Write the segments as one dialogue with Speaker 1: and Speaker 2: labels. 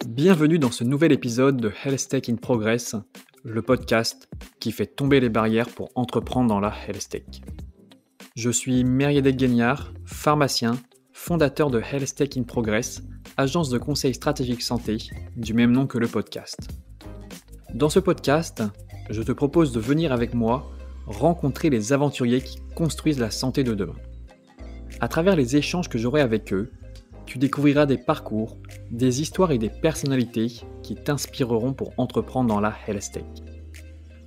Speaker 1: Bienvenue dans ce nouvel épisode de Health Tech in Progress, le podcast qui fait tomber les barrières pour entreprendre dans la Health Tech. Je suis Mériadec Guignard, pharmacien, fondateur de Health Tech in Progress, agence de conseil stratégique santé, du même nom que le podcast. Dans ce podcast, je te propose de venir avec moi rencontrer les aventuriers qui construisent la santé de demain. À travers les échanges que j'aurai avec eux, tu découvriras des parcours, des histoires et des personnalités qui t'inspireront pour entreprendre dans la Health Tech.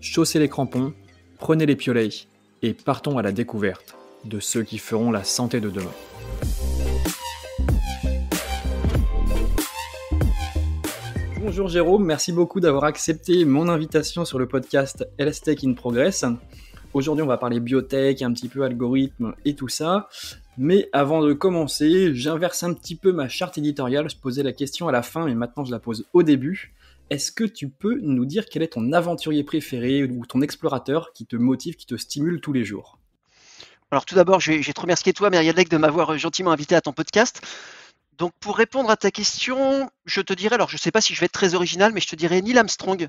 Speaker 1: Chaussez les crampons, prenez les piolets et partons à la découverte de ceux qui feront la santé de demain. Bonjour Jérôme, merci beaucoup d'avoir accepté mon invitation sur le podcast Health Tech in Progress. Aujourd'hui, on va parler biotech, un petit peu algorithme et tout ça. Mais avant de commencer, j'inverse un petit peu ma charte éditoriale. Je posais la question à la fin, mais maintenant je la pose au début. Est-ce que tu peux nous dire quel est ton aventurier préféré ou ton explorateur qui te motive, qui te stimule tous les jours ?
Speaker 2: Alors tout d'abord, je vais te remercier toi, Mériadec, de m'avoir gentiment invité à ton podcast. Donc pour répondre à ta question, je te dirais, alors je ne sais pas si je vais être très original, mais je te dirais Neil Armstrong,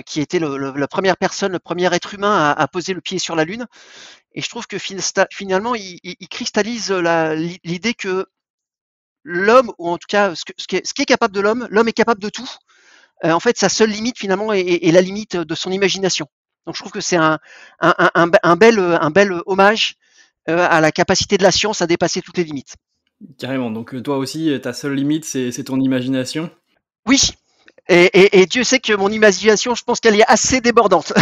Speaker 2: qui était la première personne, le premier être humain à poser le pied sur la Lune. Et je trouve que finalement, il cristallise l'idée que l'homme, ou en tout cas ce qui est capable de l'homme est capable de tout. En fait, sa seule limite finalement est la limite de son imagination. Donc je trouve que c'est un bel hommage à la capacité de la science à dépasser toutes les limites.
Speaker 1: Carrément, donc toi aussi, ta seule limite, c'est ton imagination ?
Speaker 2: Oui, et Dieu sait que mon imagination, je pense qu'elle est assez débordante.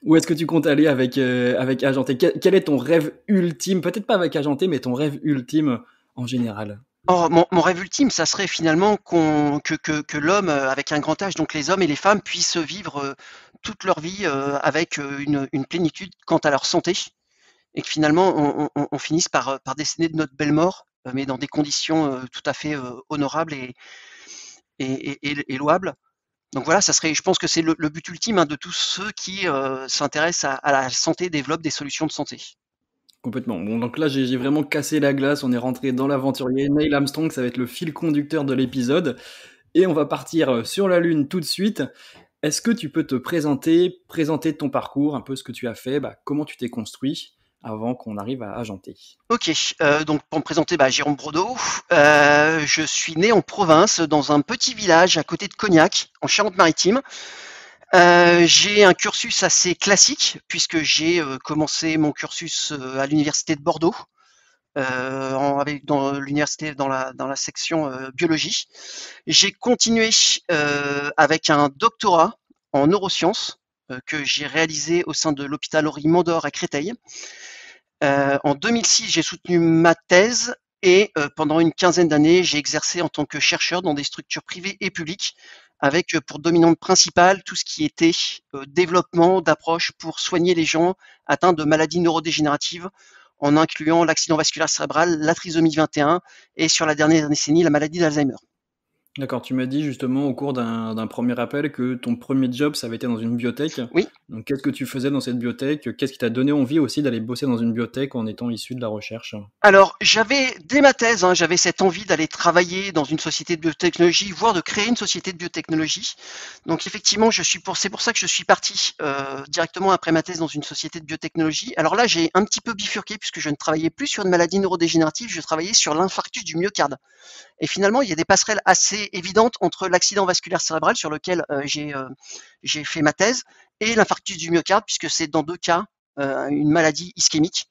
Speaker 1: Où est-ce que tu comptes aller avec Agenté ? Quel est ton rêve ultime ? Peut-être pas avec Agenté, mais ton rêve ultime en général.
Speaker 2: Oh, mon rêve ultime, ça serait finalement que l'homme avec un grand H, donc les hommes et les femmes, puissent vivre toute leur vie avec une plénitude quant à leur santé, et que finalement on finisse par décéder de notre belle mort, mais dans des conditions tout à fait honorables et louables. Donc voilà, ça serait, je pense que c'est le but ultime de tous ceux qui s'intéressent à la santé, développent des solutions de santé.
Speaker 1: Complètement. Bon, donc là, j'ai vraiment cassé la glace, on est rentré dans l'aventurier. Neil Armstrong, ça va être le fil conducteur de l'épisode. Et on va partir sur la Lune tout de suite. Est-ce que tu peux te présenter ton parcours, un peu ce que tu as fait, comment tu t'es construit avant qu'on arrive à Agenté ?
Speaker 2: Ok, donc pour me présenter, Jérôme Brodeau, je suis né en province, dans un petit village à côté de Cognac, en Charente-Maritime. J'ai un cursus assez classique, puisque j'ai commencé mon cursus à l'université de Bordeaux, dans l'université, dans la section biologie. J'ai continué avec un doctorat en neurosciences que j'ai réalisé au sein de l'hôpital Henri Mandor à Créteil. En 2006, j'ai soutenu ma thèse et pendant une quinzaine d'années, j'ai exercé en tant que chercheur dans des structures privées et publiques avec pour dominante principale tout ce qui était développement d'approches pour soigner les gens atteints de maladies neurodégénératives en incluant l'accident vasculaire cérébral, la trisomie 21 et sur la dernière décennie, la maladie d'Alzheimer.
Speaker 1: D'accord, tu m'as dit justement au cours d'un premier appel que ton premier job, ça avait été dans une biotech.
Speaker 2: Oui.
Speaker 1: Donc qu'est-ce que tu faisais dans cette biotech ? Qu'est-ce qui t'a donné envie aussi d'aller bosser dans une biotech en étant issu de la recherche ?
Speaker 2: Alors, dès ma thèse, j'avais cette envie d'aller travailler dans une société de biotechnologie, voire de créer une société de biotechnologie. Donc effectivement, c'est pour ça que je suis parti directement après ma thèse dans une société de biotechnologie. Alors là, j'ai un petit peu bifurqué puisque je ne travaillais plus sur une maladie neurodégénérative, je travaillais sur l'infarctus du myocarde. Et finalement, il y a des passerelles assez évidentes entre l'accident vasculaire cérébral sur lequel j'ai fait ma thèse et l'infarctus du myocarde, puisque c'est dans deux cas une maladie ischémique.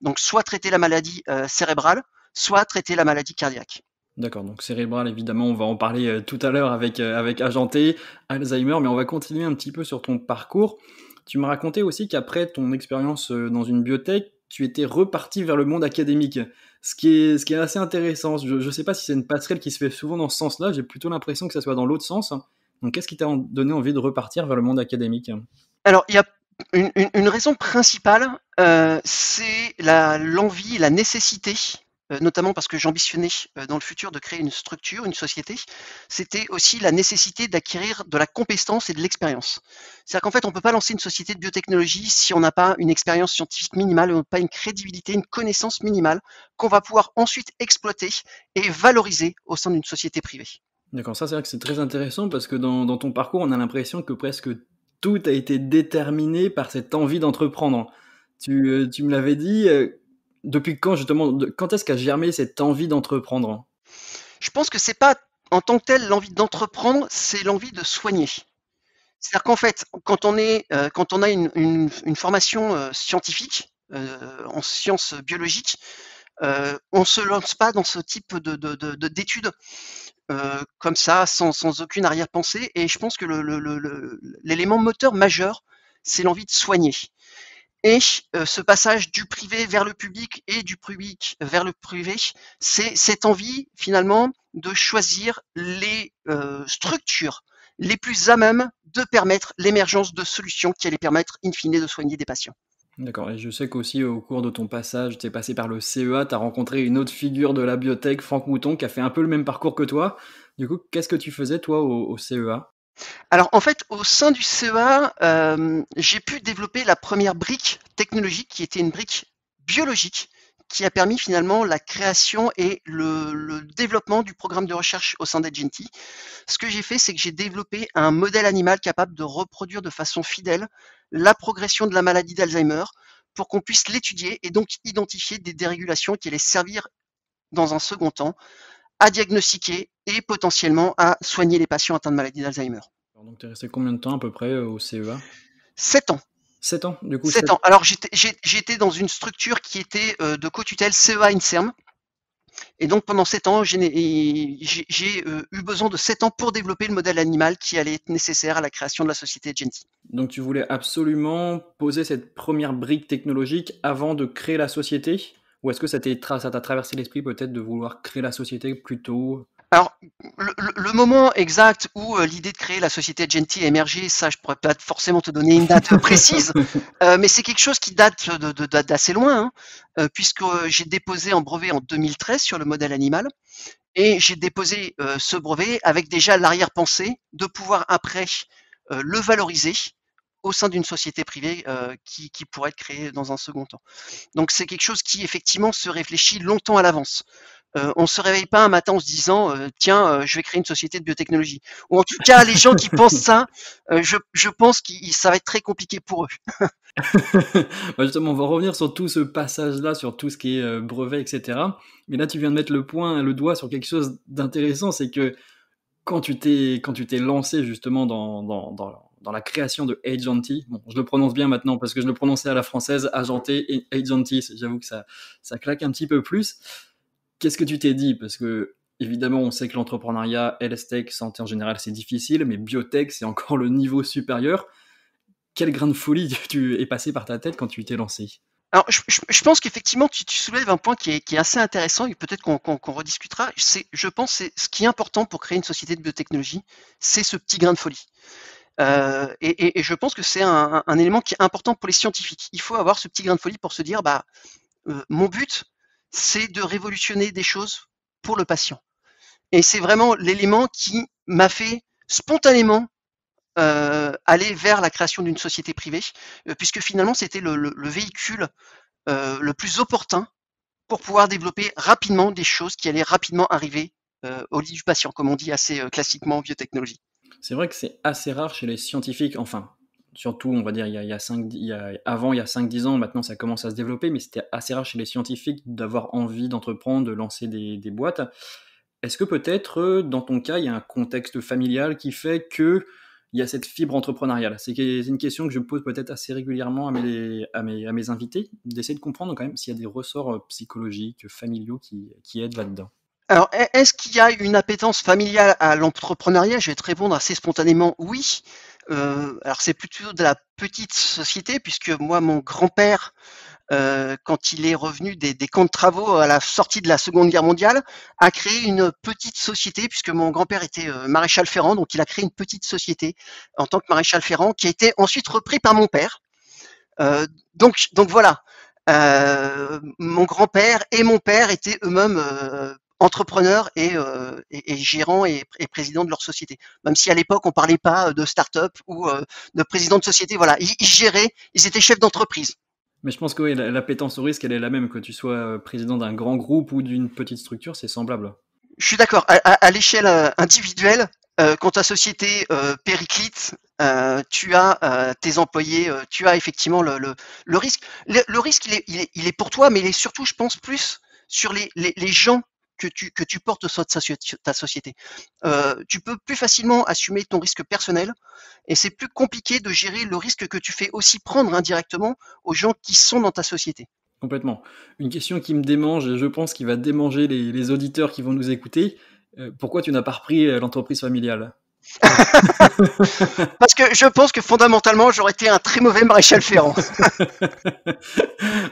Speaker 2: Donc soit traiter la maladie cérébrale, soit traiter la maladie cardiaque.
Speaker 1: D'accord, donc cérébral, évidemment, on va en parler tout à l'heure avec Agenté, Alzheimer, mais on va continuer un petit peu sur ton parcours. Tu m'as raconté aussi qu'après ton expérience dans une biotech, tu étais reparti vers le monde académique, ce qui est assez intéressant. Je ne sais pas si c'est une passerelle qui se fait souvent dans ce sens-là, j'ai plutôt l'impression que ça soit dans l'autre sens. Donc qu'est-ce qui t'a donné envie de repartir vers le monde académique ?
Speaker 2: Alors, il y a une raison principale, c'est l'envie, la nécessité notamment parce que j'ambitionnais dans le futur de créer une structure, une société, c'était aussi la nécessité d'acquérir de la compétence et de l'expérience. C'est-à-dire qu'en fait, on ne peut pas lancer une société de biotechnologie si on n'a pas une expérience scientifique minimale, on n'a pas une crédibilité, une connaissance minimale qu'on va pouvoir ensuite exploiter et valoriser au sein d'une société privée.
Speaker 1: D'accord, ça c'est vrai que c'est très intéressant parce que dans ton parcours, on a l'impression que presque tout a été déterminé par cette envie d'entreprendre. Tu me l'avais dit, depuis quand justement, quand est-ce qu'a germé cette envie d'entreprendre?
Speaker 2: Je pense que c'est pas en tant que tel l'envie d'entreprendre, c'est l'envie de soigner. C'est-à-dire qu'en fait, quand on a une formation scientifique en sciences biologiques, on se lance pas dans ce type d'études comme ça, sans aucune arrière-pensée. Et je pense que l'élément moteur majeur, c'est l'envie de soigner. Et ce passage du privé vers le public et du public vers le privé, c'est cette envie finalement de choisir les structures les plus à même de permettre l'émergence de solutions qui allaient permettre in fine de soigner des patients.
Speaker 1: D'accord, et je sais qu'aussi au cours de ton passage, tu es passé par le CEA, tu as rencontré une autre figure de la biotech, Franck Mouton, qui a fait un peu le même parcours que toi. Du coup, qu'est-ce que tu faisais toi au CEA?
Speaker 2: Alors en fait, au sein du CEA, j'ai pu développer la première brique technologique qui était une brique biologique qui a permis finalement la création et le développement du programme de recherche au sein d'Agenti. Ce que j'ai fait, c'est que j'ai développé un modèle animal capable de reproduire de façon fidèle la progression de la maladie d'Alzheimer pour qu'on puisse l'étudier et donc identifier des dérégulations qui allaient servir dans un second temps à diagnostiquer et potentiellement à soigner les patients atteints de maladie d'Alzheimer.
Speaker 1: Donc tu es resté combien de temps à peu près au CEA?
Speaker 2: 7 ans.
Speaker 1: 7 ans, du coup
Speaker 2: 7 ans. Alors j'étais dans une structure qui était de co-tutelle CEA INSERM. Et donc pendant 7 ans, j'ai eu besoin de 7 ans pour développer le modèle animal qui allait être nécessaire à la création de la société Genti.
Speaker 1: Donc tu voulais absolument poser cette première brique technologique avant de créer la société? Ou est-ce que ça t'a traversé l'esprit peut-être de vouloir créer la société plus tôt?
Speaker 2: Alors, le moment exact où l'idée de créer la société Genti a émergé, ça, je pourrais pas forcément te donner une date précise, mais c'est quelque chose qui date d'assez loin, hein, puisque j'ai déposé un brevet en 2013 sur le modèle animal, et j'ai déposé ce brevet avec déjà l'arrière-pensée de pouvoir après le valoriser au sein d'une société privée qui pourrait être créée dans un second temps. Donc c'est quelque chose qui effectivement se réfléchit longtemps à l'avance. On ne se réveille pas un matin en se disant tiens, je vais créer une société de biotechnologie. Ou en tout cas, les gens qui pensent ça, je pense que ça va être très compliqué pour eux.
Speaker 1: Bah justement, on va revenir sur tout ce passage-là, sur tout ce qui est brevet, etc. Mais là, tu viens de mettre le doigt sur quelque chose d'intéressant, c'est que quand tu t'es lancé justement dans la création de Agenti, bon, je le prononce bien maintenant parce que je le prononçais à la française, Agenté et Agenti, j'avoue que ça claque un petit peu plus. Qu'est-ce que tu t'es dit? Parce que, évidemment, on sait que l'entrepreneuriat, health tech, santé en général, c'est difficile, mais biotech, c'est encore le niveau supérieur. Quel grain de folie tu es passé par ta tête quand tu t'es lancé?
Speaker 2: Alors, je pense qu'effectivement, tu soulèves un point qui est assez intéressant et peut-être qu'on rediscutera. Je pense que ce qui est important pour créer une société de biotechnologie, c'est ce petit grain de folie. Et je pense que c'est un élément qui est important pour les scientifiques. Il faut avoir ce petit grain de folie pour se dire, bah, mon but, c'est de révolutionner des choses pour le patient. Et c'est vraiment l'élément qui m'a fait spontanément aller vers la création d'une société privée, puisque finalement c'était le véhicule le plus opportun pour pouvoir développer rapidement des choses qui allaient rapidement arriver au lit du patient, comme on dit assez classiquement en biotechnologie.
Speaker 1: C'est vrai que c'est assez rare chez les scientifiques, enfin, surtout, on va dire, il y a 5-10 ans, maintenant ça commence à se développer, mais c'était assez rare chez les scientifiques d'avoir envie d'entreprendre, de lancer des boîtes. Est-ce que peut-être, dans ton cas, il y a un contexte familial qui fait qu'il y a cette fibre entrepreneuriale? C'est une question que je pose peut-être assez régulièrement à mes invités, d'essayer de comprendre quand même s'il y a des ressorts psychologiques, familiaux qui aident là-dedans.
Speaker 2: Alors, est-ce qu'il y a une appétence familiale à l'entrepreneuriat? Je vais te répondre assez spontanément oui. Alors, c'est plutôt de la petite société, puisque moi, mon grand-père, quand il est revenu des camps de travaux à la sortie de la Seconde Guerre mondiale, a créé une petite société, puisque mon grand-père était maréchal ferrant, donc il a créé une petite société en tant que maréchal ferrant, qui a été ensuite repris par mon père. Donc voilà. Mon grand-père et mon père étaient eux-mêmes entrepreneurs et gérants et présidents de leur société. Même si à l'époque on parlait pas de start-up ou de président de société, voilà, ils géraient, ils étaient chefs d'entreprise.
Speaker 1: Mais je pense que oui, l'appétence au risque, elle est la même, que tu sois président d'un grand groupe ou d'une petite structure, c'est semblable.
Speaker 2: Je suis d'accord. À l'échelle individuelle, quand ta société périclite, tu as tes employés, tu as effectivement le risque. Le risque, il est pour toi, mais il est surtout, je pense, plus sur les gens que tu portes sur ta société. Tu peux plus facilement assumer ton risque personnel et c'est plus compliqué de gérer le risque que tu fais aussi prendre indirectement aux gens qui sont dans ta société.
Speaker 1: Complètement. Une question qui me démange, et je pense qu'il va démanger les auditeurs qui vont nous écouter. Pourquoi tu n'as pas repris l'entreprise familiale?
Speaker 2: Parce que je pense que fondamentalement, j'aurais été un très mauvais maréchal ferrant.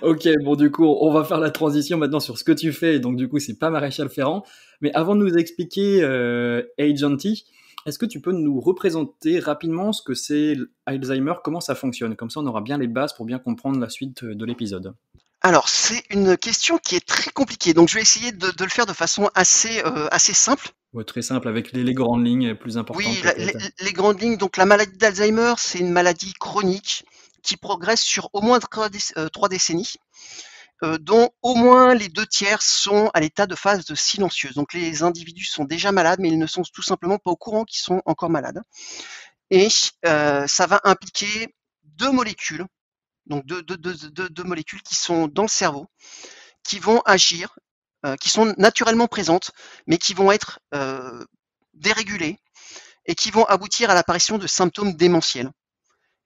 Speaker 1: Ok, bon, du coup, on va faire la transition maintenant sur ce que tu fais. Donc, du coup, c'est pas maréchal ferrant. Mais avant de nous expliquer Agenty, est-ce que tu peux nous représenter rapidement ce que c'est Alzheimer, comment ça fonctionne? Comme ça, on aura bien les bases pour bien comprendre la suite de l'épisode.
Speaker 2: Alors, c'est une question qui est très compliquée, donc je vais essayer de le faire de façon assez simple.
Speaker 1: Ouais, très simple, avec les grandes lignes les plus importantes
Speaker 2: Oui,
Speaker 1: peut-être.
Speaker 2: les grandes lignes, donc la maladie d'Alzheimer, c'est une maladie chronique qui progresse sur au moins 3 décennies, dont au moins les 2 tiers sont à l'état de phase de silencieuse. Donc les individus sont déjà malades, mais ils ne sont tout simplement pas au courant qu'ils sont encore malades. Et ça va impliquer 2 molécules, donc deux molécules qui sont dans le cerveau, qui vont agir, qui sont naturellement présentes, mais qui vont être dérégulées et qui vont aboutir à l'apparition de symptômes démentiels.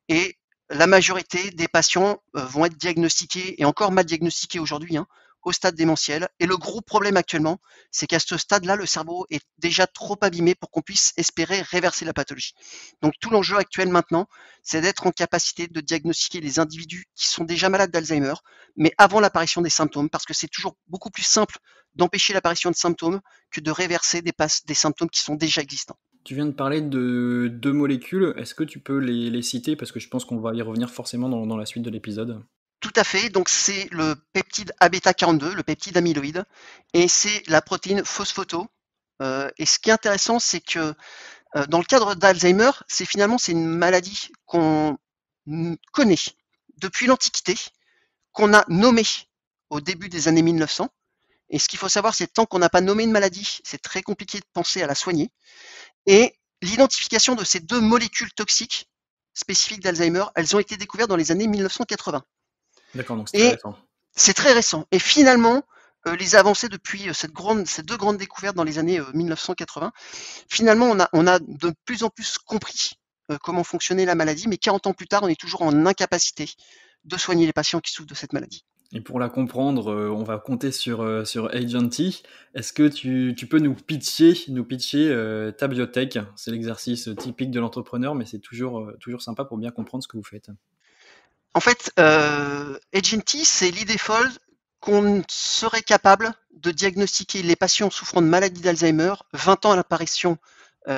Speaker 2: Et la majorité des patients vont être diagnostiqués, et encore mal diagnostiqués aujourd'hui, au stade démentiel. Et le gros problème actuellement, c'est qu'à ce stade-là, le cerveau est déjà trop abîmé pour qu'on puisse espérer réverser la pathologie. Donc tout l'enjeu actuel maintenant, c'est d'être en capacité de diagnostiquer les individus qui sont déjà malades d'Alzheimer, mais avant l'apparition des symptômes, parce que c'est toujours beaucoup plus simple d'empêcher l'apparition de symptômes que de réverser des symptômes qui sont déjà existants.
Speaker 1: Tu viens de parler de 2 molécules. Est-ce que tu peux les citer? Parce que je pense qu'on va y revenir forcément dans la suite de l'épisode.
Speaker 2: Tout à fait, donc c'est le peptide Abeta42, le peptide amyloïde, et c'est la protéine phosphoto. Et ce qui est intéressant, c'est que dans le cadre d'Alzheimer, c'est une maladie qu'on connaît depuis l'Antiquité, qu'on a nommée au début des années 1900. Et ce qu'il faut savoir, c'est que tant qu'on n'a pas nommé une maladie, c'est très compliqué de penser à la soigner. Et l'identification de ces 2 molécules toxiques spécifiques d'Alzheimer, elles ont été découvertes dans les années 1980.
Speaker 1: D'accord, donc c'est très
Speaker 2: Et
Speaker 1: récent.
Speaker 2: c'est très récent. Et finalement, les avancées depuis ces 2 grandes découvertes dans les années 1980, finalement, on a de plus en plus compris comment fonctionnait la maladie, mais 40 ans plus tard, on est toujours en incapacité de soigner les patients qui souffrent de cette maladie.
Speaker 1: Et pour la comprendre, on va compter sur Agenty. Est-ce que tu peux nous pitcher ta biotech? C'est l'exercice typique de l'entrepreneur, mais c'est toujours sympa pour bien comprendre ce que vous faites.
Speaker 2: En fait, Agenty, c'est l'idée folle qu'on serait capable de diagnostiquer les patients souffrant de maladie d'Alzheimer 20 ans à l'apparition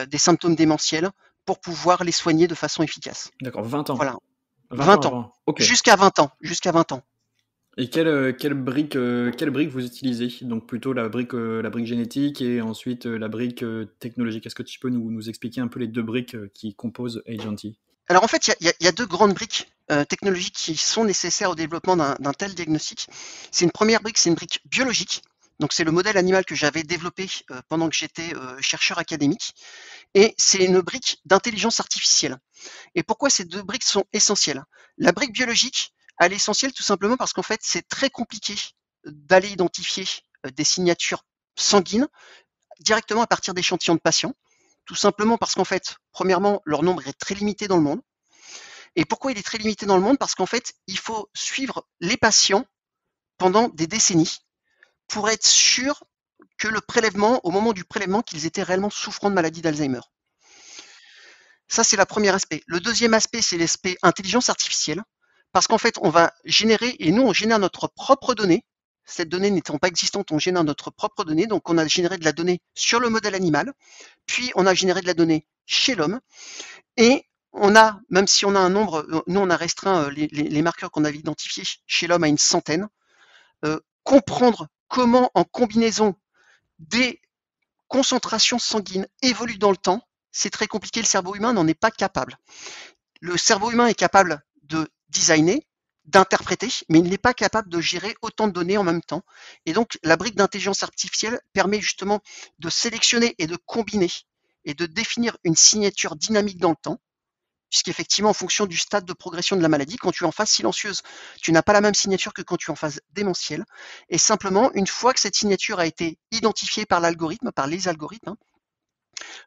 Speaker 2: des symptômes démentiels pour pouvoir les soigner de façon efficace.
Speaker 1: D'accord, 20 ans.
Speaker 2: Voilà,
Speaker 1: 20 ans
Speaker 2: 20 ans.
Speaker 1: avant. Ok.
Speaker 2: Jusqu'à 20 ans. Jusqu'à 20 ans.
Speaker 1: Et quelle brique vous utilisez? Donc plutôt la brique génétique et ensuite la brique technologique. Est-ce que tu peux nous expliquer un peu les 2 briques qui composent Agenty?
Speaker 2: Alors en fait, il y a 2 grandes briques technologiques qui sont nécessaires au développement d'un tel diagnostic. C'est une première brique, c'est une brique biologique. Donc c'est le modèle animal que j'avais développé pendant que j'étais chercheur académique. Et c'est une brique d'intelligence artificielle. Et pourquoi ces 2 briques sont essentielles? La brique biologique, elle est essentielle tout simplement parce qu'en fait, c'est très compliqué d'aller identifier des signatures sanguines directement à partir d'échantillons de patients. Tout simplement parce qu'en fait, premièrement, leur nombre est très limité dans le monde. Et pourquoi il est très limité dans le monde? Parce qu'en fait, il faut suivre les patients pendant des décennies pour être sûr que au moment du prélèvement, qu'ils étaient réellement souffrant de maladie d'Alzheimer. Ça, c'est le premier aspect. Le deuxième aspect, c'est l'aspect intelligence artificielle. Parce qu'en fait, on va générer, et nous, on génère notre propre donnée. Cette donnée n'étant pas existante, on génère notre propre donnée. Donc, on a généré de la donnée sur le modèle animal, puis on a généré de la donnée chez l'homme. Et même si on a un nombre, nous on a restreint les marqueurs qu'on avait identifiés chez l'homme à une centaine, comprendre comment en combinaison des concentrations sanguines évoluent dans le temps, c'est très compliqué, le cerveau humain n'en est pas capable. Le cerveau humain est capable de designer, d'interpréter, mais il n'est pas capable de gérer autant de données en même temps. Et donc, la brique d'intelligence artificielle permet justement de sélectionner et de combiner et de définir une signature dynamique dans le temps, puisqu'effectivement, en fonction du stade de progression de la maladie, quand tu es en phase silencieuse, tu n'as pas la même signature que quand tu es en phase démentielle. Et simplement, une fois que cette signature a été identifiée par l'algorithme, par les algorithmes,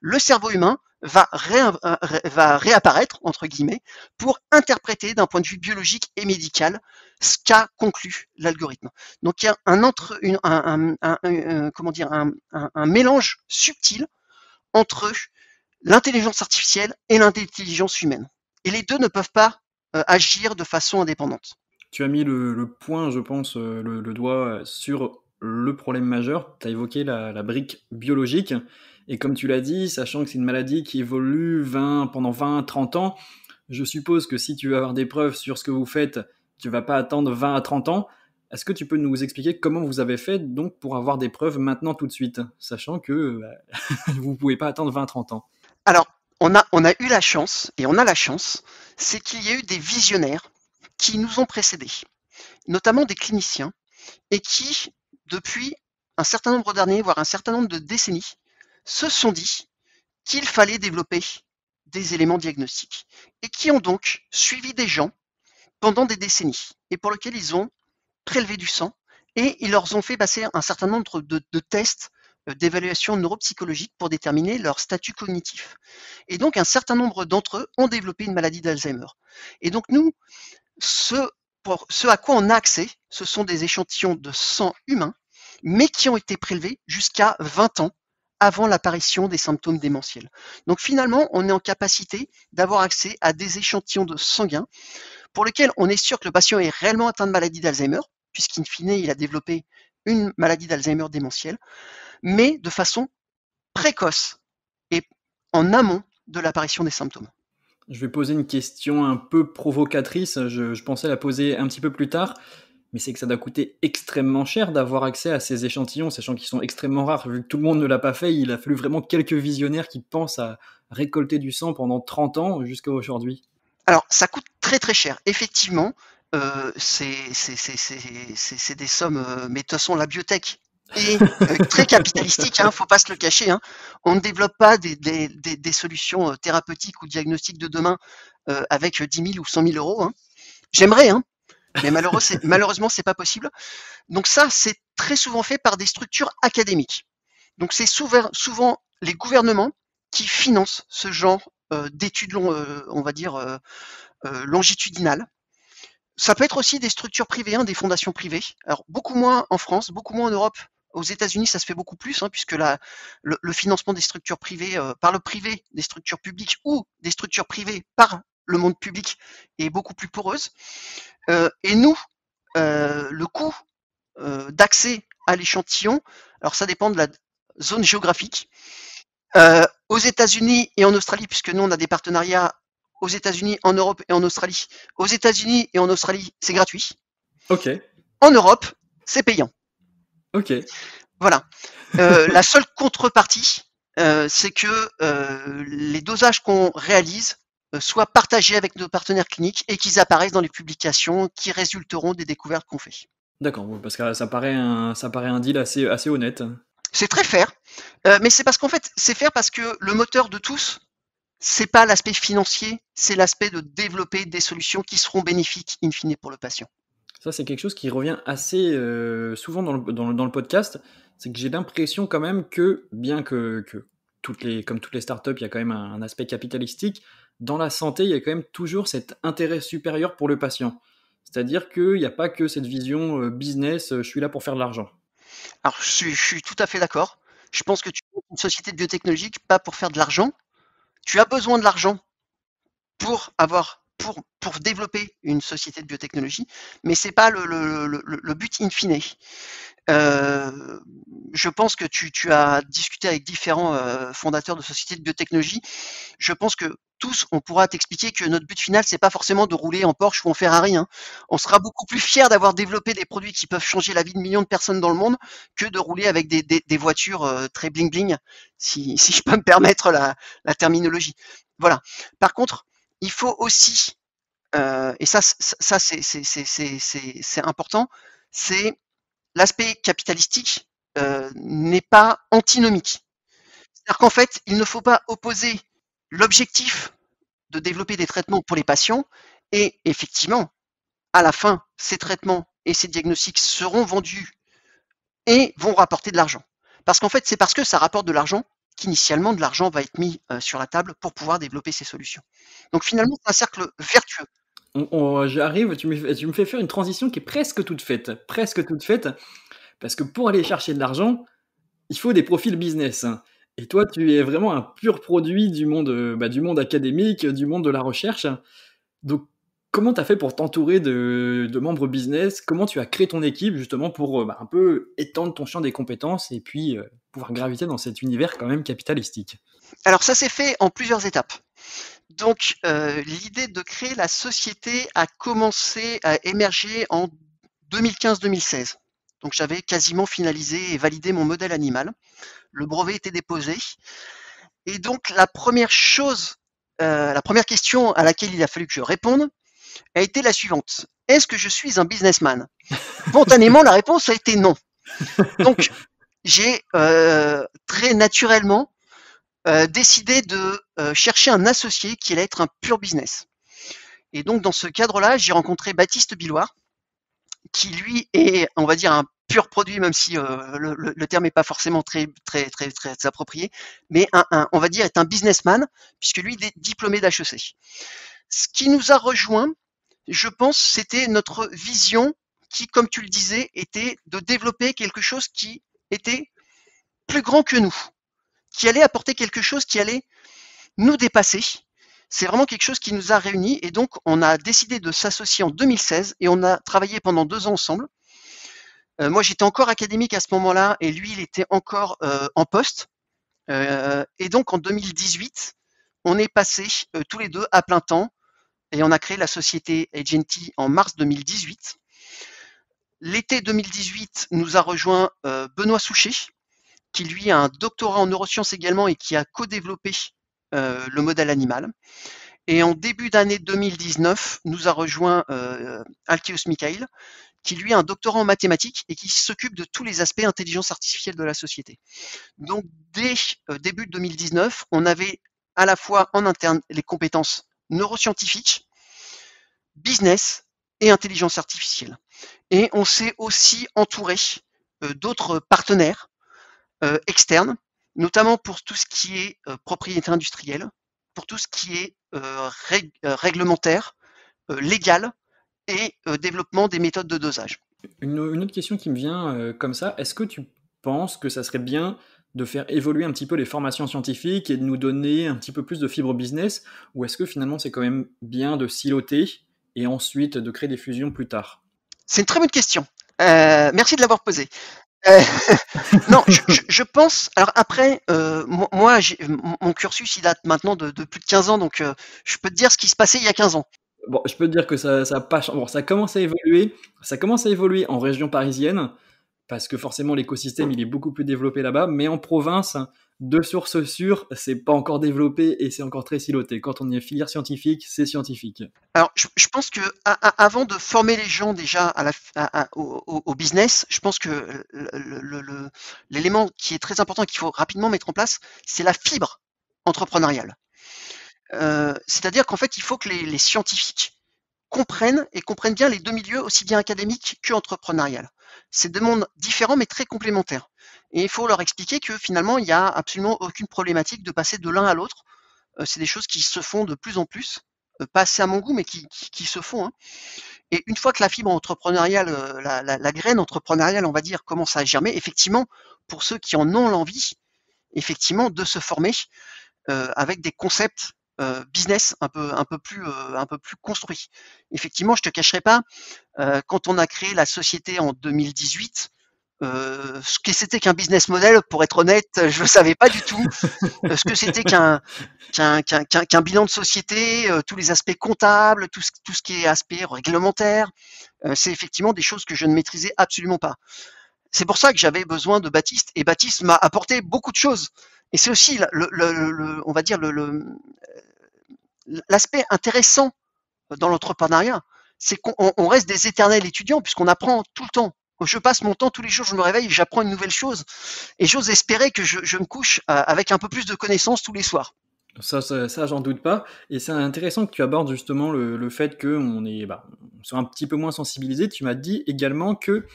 Speaker 2: le cerveau humain va réapparaître, entre guillemets, pour interpréter d'un point de vue biologique et médical ce qu'a conclu l'algorithme. Donc il y a un mélange subtil entre l'intelligence artificielle et l'intelligence humaine. Et les deux ne peuvent pas agir de façon indépendante.
Speaker 1: Tu as mis le point, je pense, le doigt sur le problème majeur. Tu as évoqué la brique biologique. Et comme tu l'as dit, sachant que c'est une maladie qui évolue pendant 20-30 ans, je suppose que si tu veux avoir des preuves sur ce que vous faites, tu ne vas pas attendre 20 à 30 ans. Est-ce que tu peux nous expliquer comment vous avez fait donc pour avoir des preuves maintenant tout de suite, sachant que vous ne pouvez pas attendre 20-30 ans?
Speaker 2: Alors, on a eu la chance, et on a la chance, c'est qu'il y a eu des visionnaires qui nous ont précédés, notamment des cliniciens, et qui, depuis un certain nombre d'années, voire un certain nombre de décennies, se sont dit qu'il fallait développer des éléments diagnostiques, et qui ont donc suivi des gens pendant des décennies, et pour lesquels ils ont prélevé du sang, et ils leur ont fait passer un certain nombre de tests d'évaluation neuropsychologique pour déterminer leur statut cognitif. Et donc, un certain nombre d'entre eux ont développé une maladie d'Alzheimer. Et donc, nous, ce à quoi on a accès, ce sont des échantillons de sang humain, mais qui ont été prélevés jusqu'à 20 ans avant l'apparition des symptômes démentiels. Donc finalement, on est en capacité d'avoir accès à des échantillons de sanguin pour lesquels on est sûr que le patient est réellement atteint de maladie d'Alzheimer, puisqu'in fine, il a développé une maladie d'Alzheimer démentielle, mais de façon précoce et en amont de l'apparition des symptômes.
Speaker 1: Je vais poser une question un peu provocatrice, je pensais la poser un petit peu plus tard, mais c'est que ça doit coûter extrêmement cher d'avoir accès à ces échantillons, sachant qu'ils sont extrêmement rares. Vu que tout le monde ne l'a pas fait, il a fallu vraiment quelques visionnaires qui pensent à récolter du sang pendant 30 ans jusqu'à aujourd'hui.
Speaker 2: Alors, ça coûte très très cher. Effectivement, c'est des sommes, mais de toute façon, la biotech est très capitalistique, hein, faut pas se le cacher. Hein. On ne développe pas des solutions thérapeutiques ou diagnostiques de demain avec 10 000 ou 100 000 euros. Hein. J'aimerais, hein, mais malheureusement, c'est pas possible. Donc ça, c'est très souvent fait par des structures académiques. Donc c'est souvent les gouvernements qui financent ce genre d'études, on va dire, longitudinales. Ça peut être aussi des structures privées, hein, des fondations privées. Alors beaucoup moins en France, beaucoup moins en Europe. Aux États-Unis, ça se fait beaucoup plus, hein, puisque le financement des structures privées par le privé, des structures publiques ou des structures privées par le monde public est beaucoup plus poreuse. Et nous, le coût d'accès à l'échantillon, alors ça dépend de la zone géographique. Aux États-Unis et en Australie, puisque nous on a des partenariats aux États-Unis, en Europe et en Australie. Aux États-Unis et en Australie, c'est gratuit.
Speaker 1: Ok.
Speaker 2: En Europe, c'est payant.
Speaker 1: Ok.
Speaker 2: Voilà. La seule contrepartie, c'est que les dosages qu'on réalise soient partagés avec nos partenaires cliniques et qu'ils apparaissent dans les publications qui résulteront des découvertes qu'on fait.
Speaker 1: D'accord, parce que ça paraît un deal assez honnête.
Speaker 2: C'est très fair, mais c'est parce qu'en fait, c'est fair parce que le moteur de tous, c'est pas l'aspect financier, c'est l'aspect de développer des solutions qui seront bénéfiques in fine pour le patient.
Speaker 1: Ça, c'est quelque chose qui revient assez souvent dans le podcast. C'est que j'ai l'impression quand même que, bien que comme toutes les startups, il y a quand même un aspect capitalistique, dans la santé, il y a quand même toujours cet intérêt supérieur pour le patient. C'est-à-dire qu'il n'y a pas que cette vision business, je suis là pour faire de l'argent.
Speaker 2: Alors, je suis tout à fait d'accord. Je pense que tu es une société de biotechnologie pas pour faire de l'argent. Tu as besoin de l'argent pour développer une société de biotechnologie, mais c'est pas le but in fine. Je pense que tu as discuté avec différents fondateurs de sociétés de biotechnologie. Je pense que tous, on pourra t'expliquer que notre but final, c'est pas forcément de rouler en Porsche ou en Ferrari, hein. On sera beaucoup plus fiers d'avoir développé des produits qui peuvent changer la vie de millions de personnes dans le monde que de rouler avec des voitures très bling bling, si je peux me permettre la terminologie. Voilà. Par contre, il faut aussi, et ça c'est important, c'est l'aspect capitalistique n'est pas antinomique. C'est-à-dire qu'en fait, il ne faut pas opposer l'objectif de développer des traitements pour les patients et effectivement, à la fin, ces traitements et ces diagnostics seront vendus et vont rapporter de l'argent. Parce qu'en fait, c'est parce que ça rapporte de l'argent qu'initialement de l'argent va être mis sur la table pour pouvoir développer ces solutions. Donc finalement, c'est un cercle vertueux.
Speaker 1: J'arrive, tu me fais faire une transition qui est presque toute faite, parce que pour aller chercher de l'argent, il faut des profils business. Et toi, tu es vraiment un pur produit du monde académique, du monde de la recherche. Donc, comment tu as fait pour t'entourer de membres business? Comment tu as créé ton équipe justement pour un peu étendre ton champ des compétences et puis pouvoir graviter dans cet univers quand même capitalistique?
Speaker 2: Alors ça s'est fait en plusieurs étapes. Donc l'idée de créer la société a commencé à émerger en 2015-2016. Donc j'avais quasiment finalisé et validé mon modèle animal. Le brevet était déposé. Et donc la première question à laquelle il a fallu que je réponde a été la suivante. Est-ce que je suis un businessman? Spontanément, la réponse a été non. Donc j'ai très naturellement décidé de chercher un associé qui allait être un pur business. Et donc dans ce cadre-là, j'ai rencontré Baptiste Billoir, qui lui est, on va dire, un pur produit, même si le terme n'est pas forcément très approprié, mais on va dire est un businessman, puisque lui est diplômé d'HEC. Ce qui nous a rejoint, je pense, c'était notre vision qui, comme tu le disais, était de développer quelque chose qui était plus grand que nous, qui allait apporter quelque chose qui allait nous dépasser. C'est vraiment quelque chose qui nous a réunis et donc on a décidé de s'associer en 2016 et on a travaillé pendant 2 ans ensemble. Moi j'étais encore académique à ce moment-là et lui il était encore en poste. Et donc en 2018, on est passé tous les deux à plein temps et on a créé la société Agenti en mars 2018. L'été 2018 nous a rejoint Benoît Souchet, qui lui a un doctorat en neurosciences également et qui a co-développé le modèle animal. Et en début d'année 2019, nous a rejoint Alkeos Mikhail, qui lui a un doctorat en mathématiques et qui s'occupe de tous les aspects intelligence artificielle de la société. Donc dès début 2019, on avait à la fois en interne les compétences neuroscientifiques, business et intelligence artificielle. Et on s'est aussi entouré d'autres partenaires externes, notamment pour tout ce qui est propriété industrielle, pour tout ce qui est réglementaire, légal et développement des méthodes de dosage.
Speaker 1: Une autre question qui me vient comme ça, est-ce que tu penses que ça serait bien de faire évoluer un petit peu les formations scientifiques et de nous donner un petit peu plus de fibre business, ou est-ce que finalement c'est quand même bien de siloter et ensuite de créer des fusions plus tard?
Speaker 2: C'est une très bonne question. Merci de l'avoir posée. Non, je pense. Alors après, moi, mon cursus, il date maintenant de plus de 15 ans, donc je peux te dire ce qui se passait il y a 15 ans.
Speaker 1: Bon, je peux te dire que ça a pas changé. Bon, ça commence à évoluer en région parisienne, parce que forcément l'écosystème il est beaucoup plus développé là-bas, mais en province, de sources sûres, c'est pas encore développé et c'est encore très siloté. Quand on est filière scientifique, c'est scientifique.
Speaker 2: Alors, je pense que avant de former les gens déjà au business, je pense que l'élément qui est très important et qu'il faut rapidement mettre en place, c'est la fibre entrepreneuriale. C'est-à-dire qu'en fait, il faut que les scientifiques comprennent bien les deux milieux, aussi bien académiques que entrepreneurial. C'est deux mondes différents mais très complémentaires. Et il faut leur expliquer que finalement, il n'y a absolument aucune problématique de passer de l'un à l'autre. C'est des choses qui se font de plus en plus, pas assez à mon goût, mais qui se font. Hein. Et une fois que la fibre entrepreneuriale, la graine entrepreneuriale, on va dire, commence à germer, effectivement, pour ceux qui en ont l'envie, effectivement, de se former avec des concepts business un peu plus construits. Effectivement, je te cacherai pas, quand on a créé la société en 2018, ce que c'était qu'un business model, pour être honnête, je ne savais pas du tout. Ce que c'était qu'un bilan de société, tous les aspects comptables, tout ce qui est aspect réglementaire, c'est effectivement des choses que je ne maîtrisais absolument pas. C'est pour ça que j'avais besoin de Baptiste, et Baptiste m'a apporté beaucoup de choses. Et c'est aussi, on va dire, l'aspect intéressant dans l'entrepreneuriat, c'est qu'on reste des éternels étudiants puisqu'on apprend tout le temps. Je passe mon temps tous les jours, je me réveille, j'apprends une nouvelle chose. Et j'ose espérer que je me couche avec un peu plus de connaissances tous les soirs.
Speaker 1: Ça, j'en doute pas. Et c'est intéressant que tu abordes justement le fait qu'on soit un petit peu moins sensibilisé. Tu m'as dit également que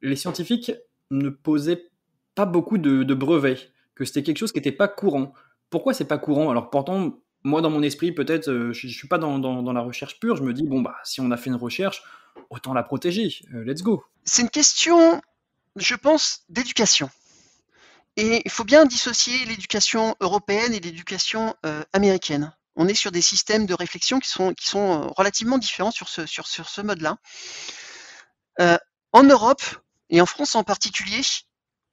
Speaker 1: les scientifiques ne posaient pas beaucoup de brevets, que c'était quelque chose qui n'était pas courant. Pourquoi c'est pas courant? Alors pourtant, moi dans mon esprit, peut-être, je suis pas dans la recherche pure, je me dis, bon, bah, si on a fait une recherche, autant la protéger, let's go.
Speaker 2: C'est une question, je pense, d'éducation. Et il faut bien dissocier l'éducation européenne et l'éducation américaine. On est sur des systèmes de réflexion qui sont relativement différents sur ce mode-là. En Europe, et en France en particulier,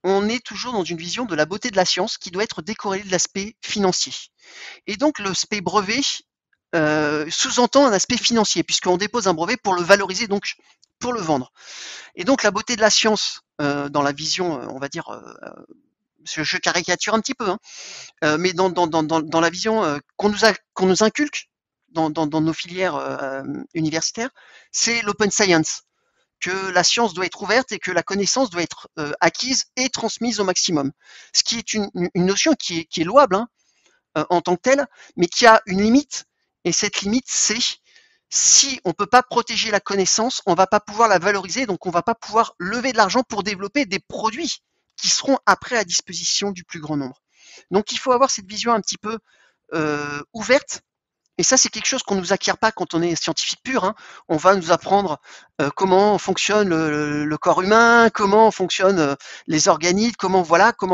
Speaker 2: on est toujours dans une vision de la beauté de la science qui doit être décorrélée de l'aspect financier. Et donc l'aspect brevet sous-entend un aspect financier, puisqu'on dépose un brevet pour le valoriser, donc pour le vendre. Et donc la beauté de la science, dans la vision, on va dire, je caricature un petit peu, hein, mais dans la vision qu'on nous inculque dans nos filières universitaires, c'est l'open science, que la science doit être ouverte et que la connaissance doit être acquise et transmise au maximum. Ce qui est une notion qui est louable, hein, en tant que telle, mais qui a une limite. Et cette limite, c'est si on ne peut pas protéger la connaissance, on ne va pas pouvoir la valoriser, donc on ne va pas pouvoir lever de l'argent pour développer des produits qui seront après à disposition du plus grand nombre. Donc il faut avoir cette vision un petit peu ouverte. Et ça, c'est quelque chose qu'on ne nous acquiert pas quand on est scientifique pur, hein. On va nous apprendre comment fonctionne le corps humain, comment fonctionnent les organites, comment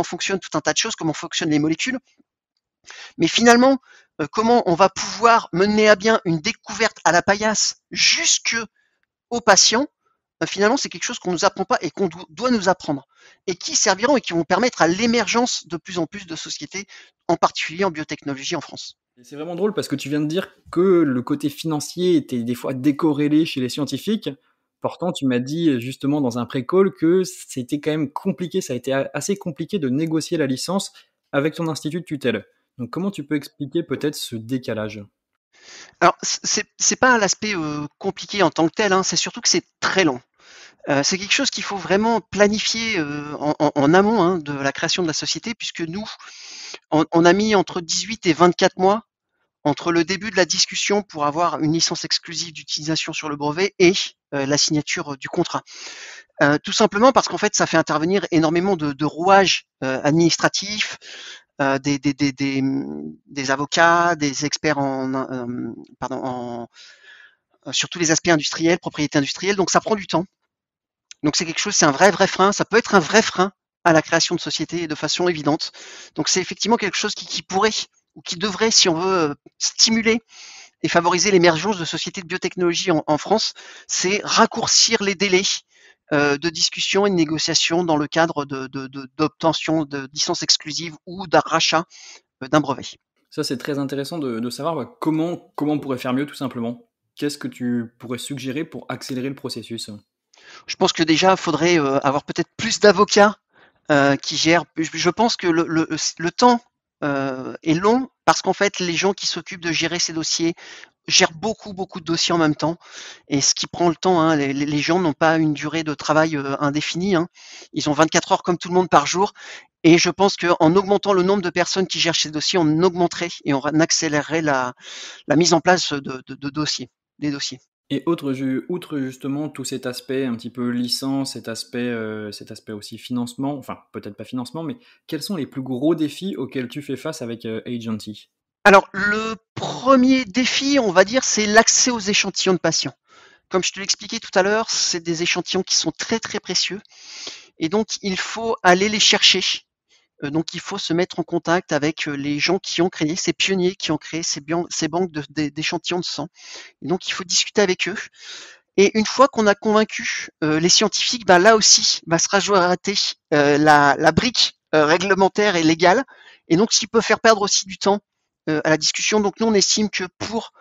Speaker 2: fonctionne tout un tas de choses, comment fonctionnent les molécules. Mais finalement, comment on va pouvoir mener à bien une découverte à la paillasse jusqu'aux patients, finalement, c'est quelque chose qu'on ne nous apprend pas et qu'on doit nous apprendre. Et qui serviront et qui vont permettre à l'émergence de plus en plus de sociétés, en particulier en biotechnologie en France.
Speaker 1: C'est vraiment drôle parce que tu viens de dire que le côté financier était des fois décorrélé chez les scientifiques. Pourtant, tu m'as dit justement dans un pré-call que c'était quand même compliqué, ça a été assez compliqué de négocier la licence avec ton institut de tutelle. Donc comment tu peux expliquer peut-être ce décalage?
Speaker 2: Alors, c'est pas l'aspect compliqué en tant que tel, hein, c'est surtout que c'est très long. C'est quelque chose qu'il faut vraiment planifier en amont, hein, de la création de la société, puisque nous, on a mis entre 18 et 24 mois entre le début de la discussion pour avoir une licence exclusive d'utilisation sur le brevet et la signature du contrat. Tout simplement parce qu'en fait, ça fait intervenir énormément de rouages administratifs, des avocats, des experts sur tous les aspects industriels, propriété industrielle, donc ça prend du temps. Donc c'est quelque chose, c'est un vrai frein, ça peut être un vrai frein à la création de sociétés de façon évidente. Donc c'est effectivement quelque chose qui pourrait ou qui devrait, si on veut stimuler et favoriser l'émergence de sociétés de biotechnologie en France, c'est raccourcir les délais de discussion et de négociation dans le cadre d'obtention de licences exclusives ou d'un rachat d'un brevet.
Speaker 1: Ça, c'est très intéressant de savoir comment on pourrait faire mieux, tout simplement. Qu'est-ce que tu pourrais suggérer pour accélérer le processus?
Speaker 2: Je pense que déjà, il faudrait avoir peut-être plus d'avocats qui gèrent. Je pense que le temps est long parce qu'en fait, les gens qui s'occupent de gérer ces dossiers gèrent beaucoup de dossiers en même temps, et ce qui prend le temps, hein. Les gens n'ont pas une durée de travail indéfinie, hein. Ils ont 24 heures comme tout le monde par jour, et je pense qu'en augmentant le nombre de personnes qui gèrent ces dossiers, on augmenterait et on accélérerait la mise en place des dossiers.
Speaker 1: Et outre justement tout cet aspect un petit peu licence, cet aspect aussi financement, enfin peut-être pas financement, mais quels sont les plus gros défis auxquels tu fais face avec Agenty?
Speaker 2: Alors, le premier défi, on va dire, c'est l'accès aux échantillons de patients. Comme je te l'expliquais tout à l'heure, c'est des échantillons qui sont très précieux, et donc il faut aller les chercher. Donc il faut se mettre en contact avec les gens qui ont créé, ces pionniers qui ont créé ces banques d'échantillons de sang. Et donc il faut discuter avec eux. Et une fois qu'on a convaincu les scientifiques, là aussi va se rajouter la brique réglementaire et légale, et donc ce qui peut faire perdre aussi du temps à la discussion. Donc nous, on estime que pour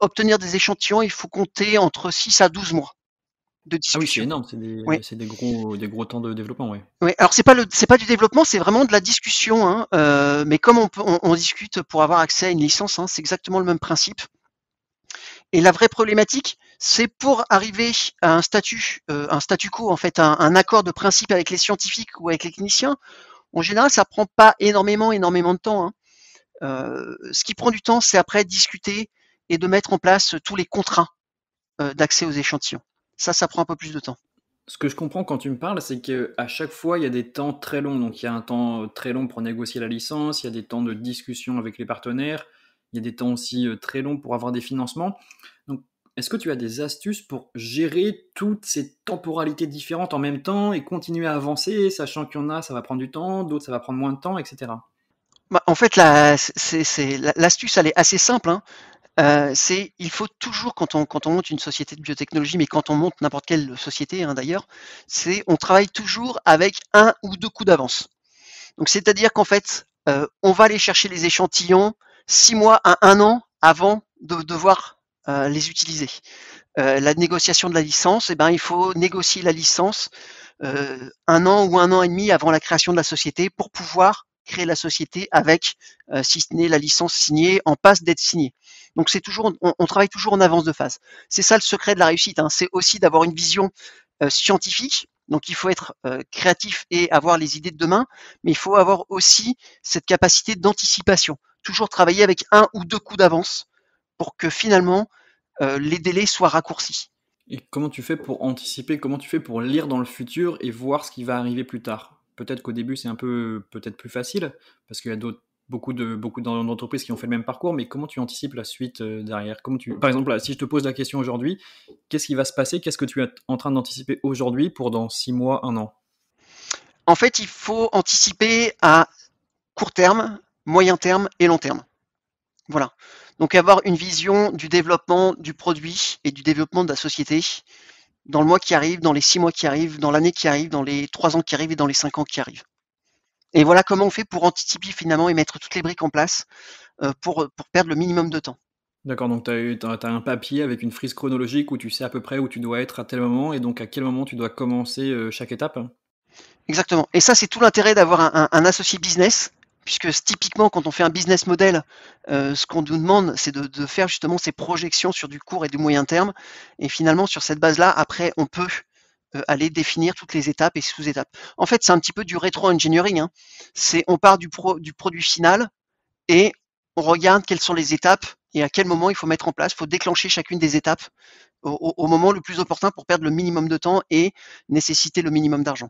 Speaker 2: obtenir des échantillons, il faut compter entre 6 à 12 mois de
Speaker 1: Ah oui, c'est
Speaker 2: discussion.
Speaker 1: énorme,
Speaker 2: Oui.
Speaker 1: c'est des gros temps de développement, ouais.
Speaker 2: Oui, alors c'est pas du développement, c'est vraiment de la discussion, hein, mais comme on discute pour avoir accès à une licence, hein, c'est exactement le même principe. Et la vraie problématique, c'est pour arriver à un statu quo, en fait, un accord de principe avec les scientifiques ou avec les cliniciens. En général, ça prend pas énormément de temps, hein. Ce qui prend du temps, c'est après discuter et de mettre en place tous les contrats d'accès aux échantillons. Ça prend un peu plus de temps.
Speaker 1: Ce que je comprends quand tu me parles, c'est qu'à chaque fois, il y a des temps très longs. Donc, il y a un temps très long pour négocier la licence, il y a des temps de discussion avec les partenaires, il y a des temps aussi très longs pour avoir des financements. Donc, est-ce que tu as des astuces pour gérer toutes ces temporalités différentes en même temps et continuer à avancer, sachant qu'il y en a, ça va prendre du temps, d'autres, ça va prendre moins de temps, etc.
Speaker 2: En fait, l'astuce, elle est assez simple, hein. Il faut toujours, quand on monte une société de biotechnologie, mais quand on monte n'importe quelle société, hein, d'ailleurs, on travaille toujours avec 1 ou 2 coups d'avance. Donc c'est-à-dire qu'en fait, on va aller chercher les échantillons 6 mois à 1 an avant de devoir les utiliser. La négociation de la licence, il faut négocier la licence 1 an ou 1 an et demi avant la création de la société pour pouvoir créer la société avec, si ce n'est la licence signée, en passe d'être signée. Donc c'est toujours, on travaille toujours en avance de phase. C'est ça le secret de la réussite, hein. C'est aussi d'avoir une vision scientifique. Donc il faut être créatif et avoir les idées de demain, mais il faut avoir aussi cette capacité d'anticipation. Toujours travailler avec 1 ou 2 coups d'avance pour que finalement les délais soient raccourcis.
Speaker 1: Et comment tu fais pour anticiper, comment tu fais pour lire dans le futur et voir ce qui va arriver plus tard? Peut-être qu'au début, c'est un peu peut-être plus facile, parce qu'il y a beaucoup d'entreprises qui ont fait le même parcours, mais comment tu anticipes la suite derrière? Par exemple, là, si je te pose la question aujourd'hui, qu'est-ce qui va se passer? Qu'est-ce que tu es en train d'anticiper aujourd'hui pour dans 6 mois, 1 an?
Speaker 2: En fait, il faut anticiper à court terme, moyen terme et long terme. Voilà. Donc avoir une vision du développement du produit et du développement de la société dans le mois qui arrive, dans les 6 mois qui arrivent, dans l'année qui arrive, dans les 3 ans qui arrivent et dans les 5 ans qui arrivent. Et voilà comment on fait pour anticiper finalement et mettre toutes les briques en place pour perdre le minimum de temps.
Speaker 1: D'accord, donc t'as un papier avec une frise chronologique où tu sais à peu près où tu dois être à tel moment et donc à quel moment tu dois commencer chaque étape.
Speaker 2: Exactement. Et ça, c'est tout l'intérêt d'avoir un associé business, puisque typiquement, quand on fait un business model, ce qu'on nous demande, c'est de faire justement ces projections sur du court et du moyen terme. Et finalement, sur cette base-là, après, on peut aller définir toutes les étapes et sous-étapes. En fait, c'est un petit peu du rétro-engineering, hein. On part du produit final et on regarde quelles sont les étapes et à quel moment il faut mettre en place. Il faut déclencher chacune des étapes au moment le plus opportun pour perdre le minimum de temps et nécessiter le minimum d'argent.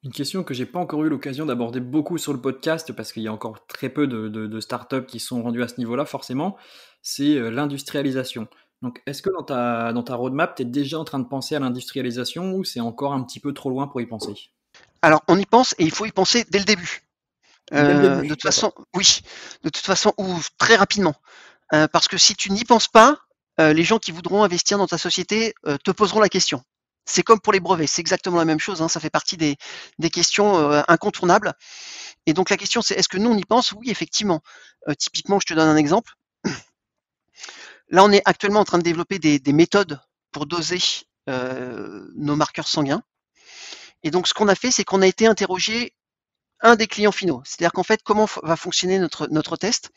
Speaker 1: Une question que j'ai pas encore eu l'occasion d'aborder beaucoup sur le podcast, parce qu'il y a encore très peu de startups qui sont rendues à ce niveau-là, forcément, c'est l'industrialisation. Donc, est-ce que dans ta roadmap, tu es déjà en train de penser à l'industrialisation ou c'est encore un petit peu trop loin pour y penser?
Speaker 2: Alors, on y pense et il faut y penser dès le début.
Speaker 1: Dès le
Speaker 2: De
Speaker 1: début,
Speaker 2: toute
Speaker 1: d'accord.
Speaker 2: façon, oui, de toute façon, ou très rapidement. Parce que si tu n'y penses pas, les gens qui voudront investir dans ta société te poseront la question. C'est comme pour les brevets, c'est exactement la même chose, hein, ça fait partie des questions incontournables. Et donc la question c'est est-ce que nous on y pense? Oui, effectivement. Typiquement, je te donne un exemple. Là, on est actuellement en train de développer des méthodes pour doser nos marqueurs sanguins. Et donc ce qu'on a fait, c'est qu'on a été interroger un des clients finaux. C'est-à-dire qu'en fait, comment va fonctionner notre test?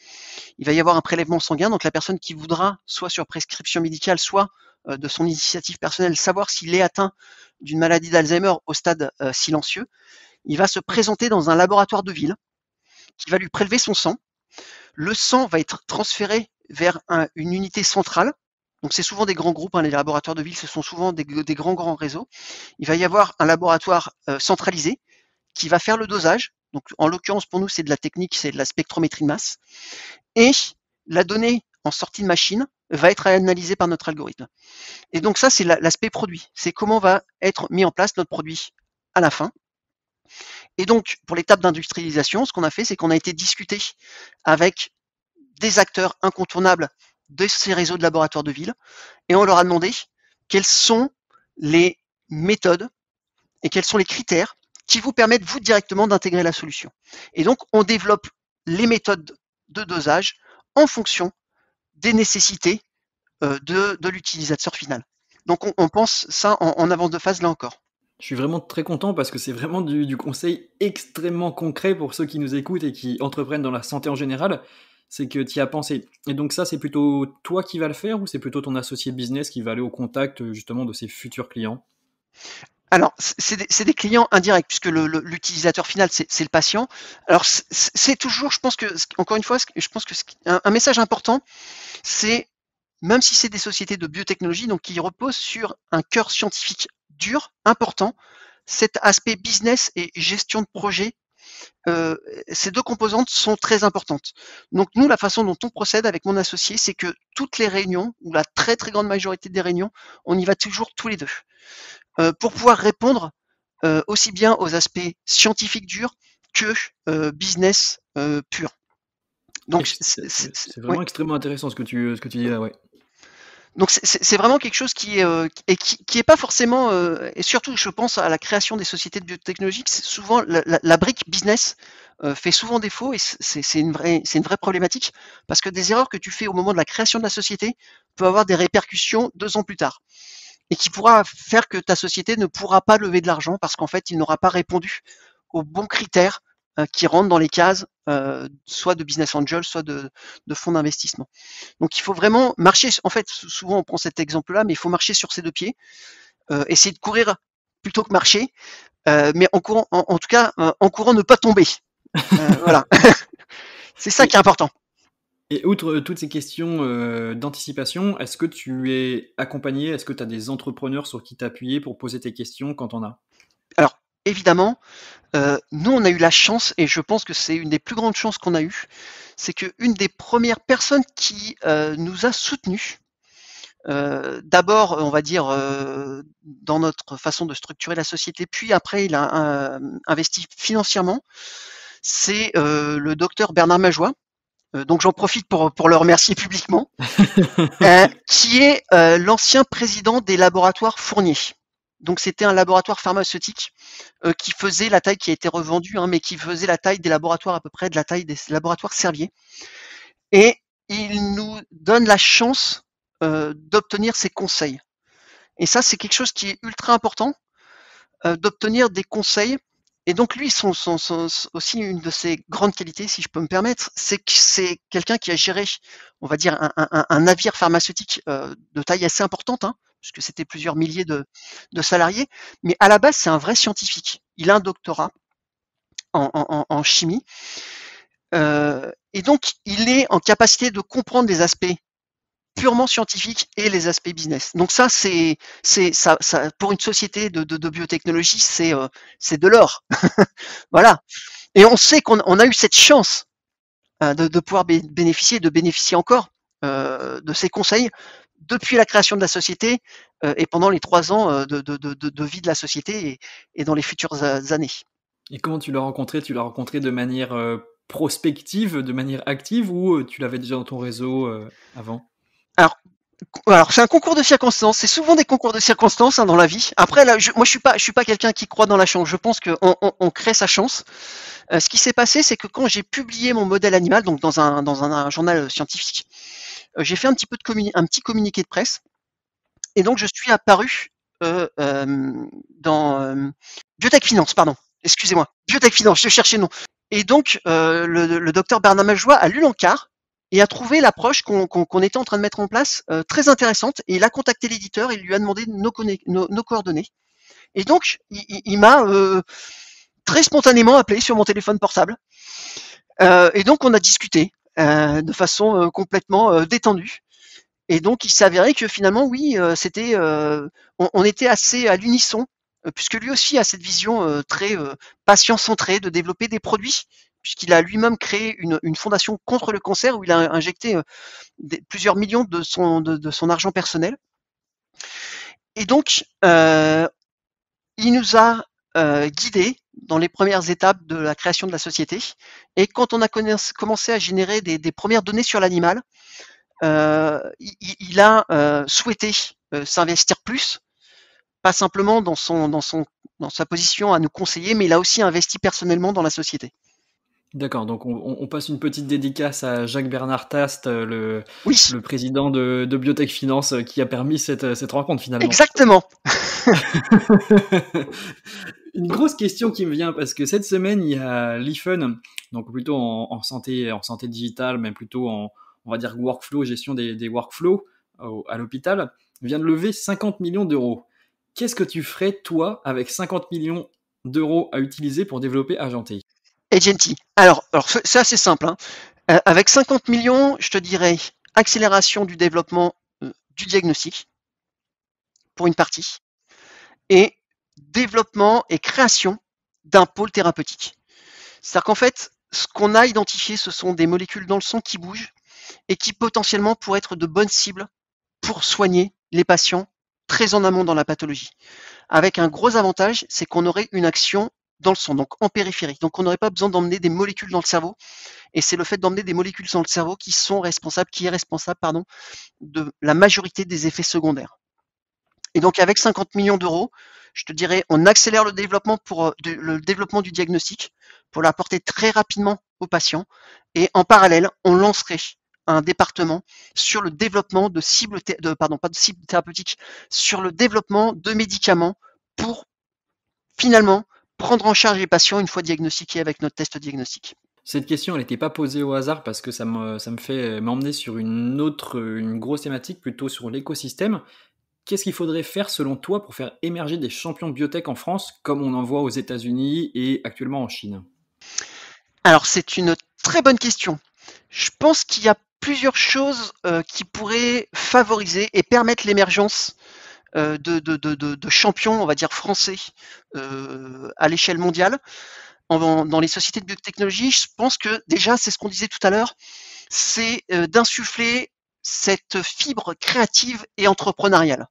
Speaker 2: Il va y avoir un prélèvement sanguin, donc la personne qui voudra, soit sur prescription médicale, soit de son initiative personnelle, savoir s'il est atteint d'une maladie d'Alzheimer au stade silencieux, il va se présenter dans un laboratoire de ville qui va lui prélever son sang. Le sang va être transféré vers une unité centrale. Donc c'est souvent des grands groupes, hein, les laboratoires de ville, ce sont souvent des grands réseaux. Il va y avoir un laboratoire centralisé qui va faire le dosage. Donc en l'occurrence pour nous c'est de la technique, c'est de la spectrométrie de masse. Et la donnée en sortie de machine va être analysée par notre algorithme. Et donc ça c'est l'aspect produit. C'est comment va être mis en place notre produit à la fin. Et donc pour l'étape d'industrialisation, ce qu'on a fait, c'est qu'on a été discuter avec des acteurs incontournables de ces réseaux de laboratoires de ville et on leur a demandé quelles sont les méthodes et quels sont les critères qui vous permettent, vous, directement d'intégrer la solution. Et donc, on développe les méthodes de dosage en fonction des nécessités de l'utilisateur final. Donc, on pense ça en avance de phase, là encore.
Speaker 1: Je suis vraiment très content parce que c'est vraiment du conseil extrêmement concret pour ceux qui nous écoutent et qui entreprennent dans la santé en général. C'est que tu y as pensé. Et donc ça, c'est plutôt toi qui vas le faire ou c'est plutôt ton associé business qui va aller au contact justement de ses futurs clients?
Speaker 2: Alors, c'est des clients indirects, puisque l'utilisateur final, c'est le patient. Alors, c'est toujours, je pense que, encore une fois, je pense que un message important, c'est, même si c'est des sociétés de biotechnologie, donc qui reposent sur un cœur scientifique dur, important, cet aspect business et gestion de projet, ces deux composantes sont très importantes. Donc nous, la façon dont on procède avec mon associé, c'est que toutes les réunions, ou la très très grande majorité des réunions, on y va toujours tous les deux, pour pouvoir répondre aussi bien aux aspects scientifiques durs que business pur. Donc
Speaker 1: C'est
Speaker 2: ouais.
Speaker 1: vraiment extrêmement intéressant ce que tu dis là, ouais.
Speaker 2: Donc c'est vraiment quelque chose qui est pas forcément, et surtout je pense à la création des sociétés de biotechnologie, c'est souvent la brique business fait souvent défaut, et c'est une vraie problématique, parce que des erreurs que tu fais au moment de la création de la société peuvent avoir des répercussions 2 ans plus tard, et qui pourra faire que ta société ne pourra pas lever de l'argent parce qu'en fait il n'aura pas répondu aux bons critères qui rentrent dans les cases soit de business angel, soit de fonds d'investissement. Donc il faut vraiment marcher, en fait souvent on prend cet exemple-là, mais il faut marcher sur ses deux pieds, essayer de courir plutôt que marcher, mais en courant, en tout cas en courant ne pas tomber. Voilà, c'est ça qui est
Speaker 1: Et,
Speaker 2: important.
Speaker 1: et outre toutes ces questions d'anticipation, est-ce que tu es accompagné? Est-ce que tu as des entrepreneurs sur qui t'appuyer pour poser tes questions quand on a?
Speaker 2: Alors évidemment, nous on a eu la chance, et je pense que c'est une des plus grandes chances qu'on a eues, c'est qu'une des premières personnes qui nous a soutenus, d'abord, on va dire, dans notre façon de structurer la société, puis après il a investi financièrement, c'est le docteur Bernard Majoie, donc j'en profite pour le remercier publiquement, qui est l'ancien président des laboratoires Fournier. Donc c'était un laboratoire pharmaceutique qui faisait la taille, qui a été revendu, hein, mais qui faisait la taille des laboratoires, à peu près de la taille des laboratoires Servier. Et il nous donne la chance d'obtenir ses conseils. Et ça, c'est quelque chose qui est ultra important, d'obtenir des conseils. Et donc lui, aussi une de ses grandes qualités, si je peux me permettre, c'est que c'est quelqu'un qui a géré, on va dire, un navire pharmaceutique de taille assez importante, hein, puisque c'était plusieurs milliers de salariés. Mais à la base, c'est un vrai scientifique. Il a un doctorat en chimie. Et donc, il est en capacité de comprendre les aspects purement scientifiques et les aspects business. Donc ça, ça pour une société de biotechnologie, c'est de l'or. Voilà. Et on sait qu'on a eu cette chance de pouvoir bénéficier, de bénéficier encore de ces conseils depuis la création de la société et pendant les 3 ans de vie de la société et dans les futures années.
Speaker 1: Et comment tu l'as rencontré? Tu l'as rencontré de manière prospective, de manière active ou tu l'avais déjà dans ton réseau avant?
Speaker 2: Alors, c'est un concours de circonstances. C'est souvent des concours de circonstances, hein, dans la vie. Après, là, moi, je suis pas quelqu'un qui croit dans la chance. Je pense qu'on crée sa chance. Ce qui s'est passé, c'est que quand j'ai publié mon modèle animal, donc dans un journal scientifique, j'ai fait un petit communiqué de presse, et donc je suis apparu dans Biotech Finance, pardon. Excusez-moi, Biotech Finance. Je cherchais le nom. Et donc, le docteur Bernard Majoie a lu l'encart et a trouvé l'approche qu'on était en train de mettre en place très intéressante. Et il a contacté l'éditeur et il lui a demandé nos coordonnées. Et donc, il m'a très spontanément appelé sur mon téléphone portable. Et donc, on a discuté de façon complètement détendue. Et donc, il s'avérait que finalement, oui, on était assez à l'unisson, puisque lui aussi a cette vision très patient-centrée de développer des produits, puisqu'il a lui-même créé une fondation contre le cancer où il a injecté plusieurs millions de son argent personnel. Et donc, il nous a guidés dans les premières étapes de la création de la société. Et quand on a commencé à générer des premières données sur l'animal, il a souhaité s'investir plus, pas simplement dans sa position à nous conseiller, mais il a aussi investi personnellement dans la société.
Speaker 1: D'accord, donc on passe une petite dédicace à Jacques-Bernard Tast,
Speaker 2: Oui,
Speaker 1: le président de Biotech Finance, qui a permis cette rencontre finalement.
Speaker 2: exactement.
Speaker 1: Une grosse question qui me vient parce que cette semaine il y a l'IFUN, donc plutôt en santé digitale, mais plutôt on va dire workflow, gestion des workflows à l'hôpital, vient de lever 50 millions d'euros. Qu'est-ce que tu ferais toi avec 50 millions d'euros à utiliser pour développer Agentis?
Speaker 2: Agenty. Alors c'est assez simple, hein. Avec 50 millions, je te dirais accélération du développement du diagnostic pour une partie et développement et création d'un pôle thérapeutique. C'est-à-dire qu'en fait, ce qu'on a identifié, ce sont des molécules dans le sang qui bougent et qui potentiellement pourraient être de bonnes cibles pour soigner les patients très en amont dans la pathologie. Avec un gros avantage, c'est qu'on aurait une action dans le sang, donc en périphérie. Donc on n'aurait pas besoin d'emmener des molécules dans le cerveau. Et c'est le fait d'emmener des molécules dans le cerveau qui est responsable, de la majorité des effets secondaires. Et donc avec 50 millions d'euros, je te dirais, on accélère le développement du diagnostic pour l'apporter très rapidement aux patients. Et en parallèle, on lancerait un département sur le développement de cibles, pas de cibles thérapeutiques, sur le développement de médicaments pour finalement prendre en charge les patients une fois diagnostiqués avec notre test diagnostique.
Speaker 1: Cette question, elle n'était pas posée au hasard parce que ça me fait m'emmener sur une grosse thématique, plutôt sur l'écosystème. Qu'est-ce qu'il faudrait faire selon toi pour faire émerger des champions de biotech en France, comme on en voit aux États-Unis et actuellement en Chine?
Speaker 2: Alors c'est une très bonne question. Je pense qu'il y a plusieurs choses qui pourraient favoriser et permettre l'émergence de champions, on va dire français, à l'échelle mondiale. Dans les sociétés de biotechnologie, je pense que déjà, c'est ce qu'on disait tout à l'heure, c'est d'insuffler cette fibre créative et entrepreneuriale.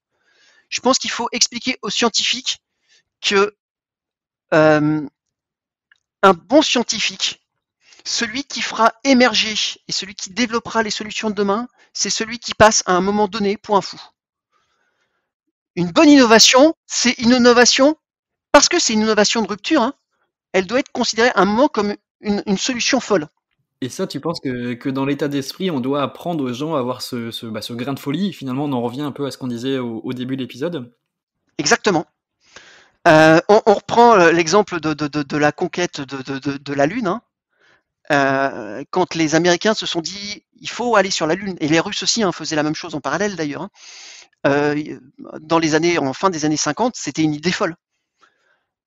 Speaker 2: Je pense qu'il faut expliquer aux scientifiques que un bon scientifique, celui qui fera émerger et celui qui développera les solutions de demain, c'est celui qui passe à un moment donné pour un fou. Une bonne innovation, c'est une innovation parce que c'est une innovation de rupture, hein, elle doit être considérée à un moment comme une solution folle.
Speaker 1: Et ça, tu penses que dans l'état d'esprit, on doit apprendre aux gens à avoir ce grain de folie? Finalement, on en revient un peu à ce qu'on disait au début de l'épisode.
Speaker 2: Exactement. On reprend l'exemple de la conquête de la Lune. Hein. Quand les Américains se sont dit il faut aller sur la Lune, et les Russes aussi faisaient la même chose en parallèle d'ailleurs, hein. En fin des années 50, c'était une idée folle.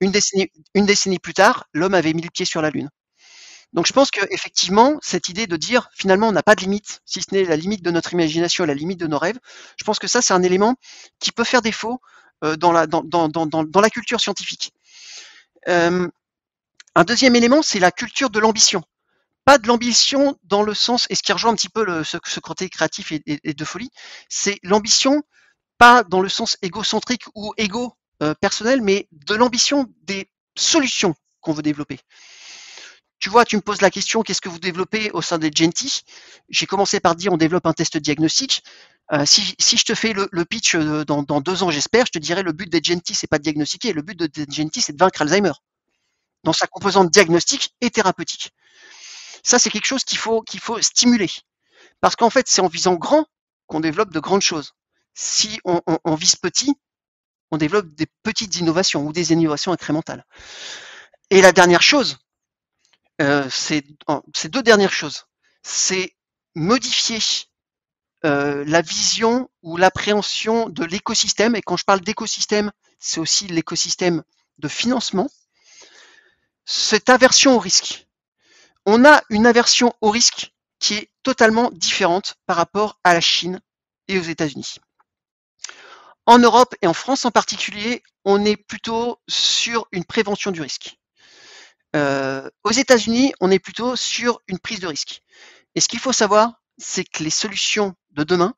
Speaker 2: Une décennie plus tard, l'homme avait mis le pied sur la Lune. Donc je pense qu'effectivement, cette idée de dire finalement on n'a pas de limite, si ce n'est la limite de notre imagination et la limite de nos rêves, je pense que ça c'est un élément qui peut faire défaut dans la culture scientifique. Un deuxième élément, c'est la culture de l'ambition. Pas de l'ambition dans le sens, et ce qui rejoint un petit peu ce côté créatif et de folie, c'est l'ambition pas dans le sens égocentrique ou égo personnel, mais de l'ambition des solutions qu'on veut développer. Tu vois, tu me poses la question, qu'est-ce que vous développez au sein des Genty? J'ai commencé par dire, on développe un test diagnostic. Si je te fais le pitch dans 2 ans, j'espère, je te dirais, le but des Genty, c'est pas de diagnostiquer, le but des Genty, c'est de vaincre Alzheimer, dans sa composante diagnostique et thérapeutique. Ça, c'est quelque chose qu'il faut stimuler. Parce qu'en fait, c'est en visant grand qu'on développe de grandes choses. Si on vise petit, on développe des petites innovations ou des innovations incrémentales. Et la dernière chose, ces 2 dernières choses, c'est modifier la vision ou l'appréhension de l'écosystème. Et quand je parle d'écosystème, c'est aussi l'écosystème de financement. Cette aversion au risque. On a une aversion au risque qui est totalement différente par rapport à la Chine et aux États-Unis. En Europe et en France en particulier, on est plutôt sur une prévention du risque. Aux États-Unis, on est plutôt sur une prise de risque. Et ce qu'il faut savoir, c'est que les solutions de demain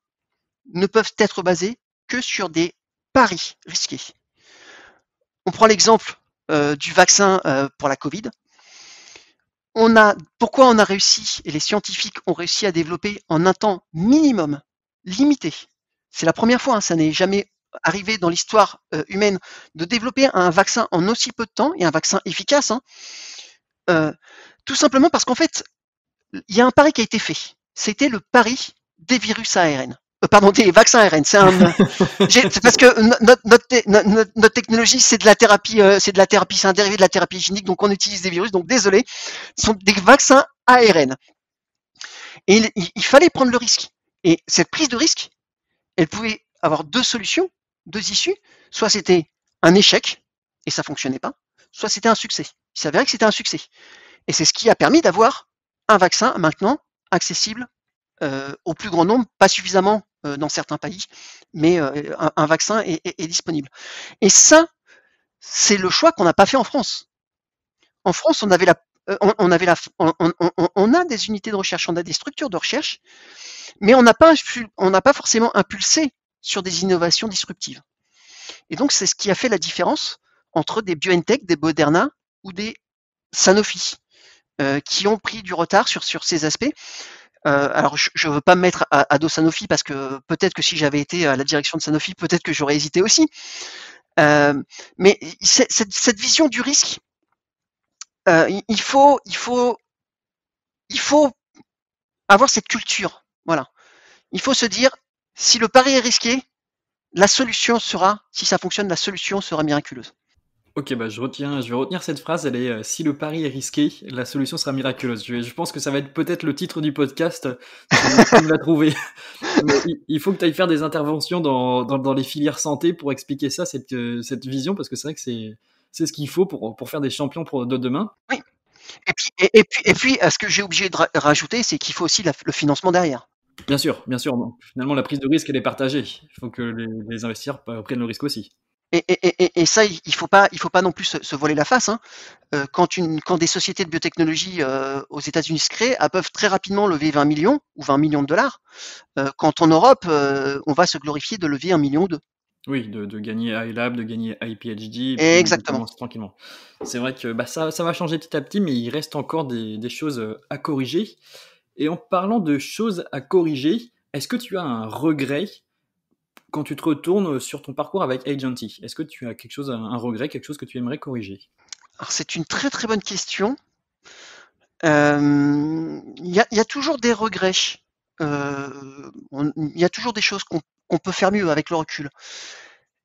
Speaker 2: ne peuvent être basées que sur des paris risqués. On prend l'exemple du vaccin pour la Covid. pourquoi on a réussi, et les scientifiques ont réussi à développer en un temps minimum, limité. C'est la première fois, hein, ça n'est jamais arrivé dans l'histoire humaine de développer un vaccin en aussi peu de temps et un vaccin efficace. Tout simplement parce qu'en fait, il y a un pari qui a été fait. C'était le pari des virus ARN. Pardon, des vaccins ARN. C'est parce que notre technologie, c'est de la thérapie, c'est un dérivé de la thérapie génique, donc on utilise des virus. Donc désolé, ce sont des vaccins ARN. Et il fallait prendre le risque. Et cette prise de risque, elle pouvait avoir deux solutions, deux issues. Soit c'était un échec et ça fonctionnait pas, soit c'était un succès. Il s'avérait que c'était un succès. Et c'est ce qui a permis d'avoir un vaccin maintenant accessible au plus grand nombre, pas suffisamment dans certains pays, mais un vaccin est disponible. Et ça, c'est le choix qu'on n'a pas fait en France. En France, on avait on a des unités de recherche, on a des structures de recherche, mais on n'a pas forcément impulsé sur des innovations disruptives. Et donc, c'est ce qui a fait la différence entre des BioNTech, des Moderna ou des Sanofi, qui ont pris du retard sur ces aspects. Alors, je ne veux pas me mettre à dos Sanofi parce que peut-être que si j'avais été à la direction de Sanofi, peut-être que j'aurais hésité aussi. Mais cette vision du risque, il faut avoir cette culture. Voilà. Il faut se dire, si le pari est risqué, la solution sera, si ça fonctionne, la solution sera miraculeuse.
Speaker 1: Ok, bah je vais retenir cette phrase. Elle est si le pari est risqué, la solution sera miraculeuse. Je pense que ça va être peut-être le titre du podcast. Tu me l'as trouvé. Il faut que tu ailles faire des interventions dans les filières santé pour expliquer ça, cette vision, parce que c'est vrai que c'est ce qu'il faut pour faire des champions de demain.
Speaker 2: Oui. Et puis, ce que j'ai obligé de rajouter, c'est qu'il faut aussi le financement derrière.
Speaker 1: Bien sûr. Donc, finalement, la prise de risque, elle est partagée. Il faut que les investisseurs prennent le risque aussi.
Speaker 2: Et ça, il faut pas non plus se voiler la face. Hein. Quand des sociétés de biotechnologie aux États-Unis se créent, elles peuvent très rapidement lever 20 millions ou 20 millions de dollars. Quand en Europe, on va se glorifier de lever 1 million ou 2.
Speaker 1: Oui, de gagner iLab, de gagner iPhD,
Speaker 2: Exactement.
Speaker 1: Tranquillement. C'est vrai que ça va changer petit à petit, mais il reste encore des choses à corriger. Et en parlant de choses à corriger, est-ce que tu as un regret quand tu te retournes sur ton parcours avec Agenty? Est-ce que tu as un regret, quelque chose que tu aimerais corriger?
Speaker 2: Alors c'est une très très bonne question. Il y a toujours des regrets. Il y a toujours des choses qu'on peut faire mieux avec le recul.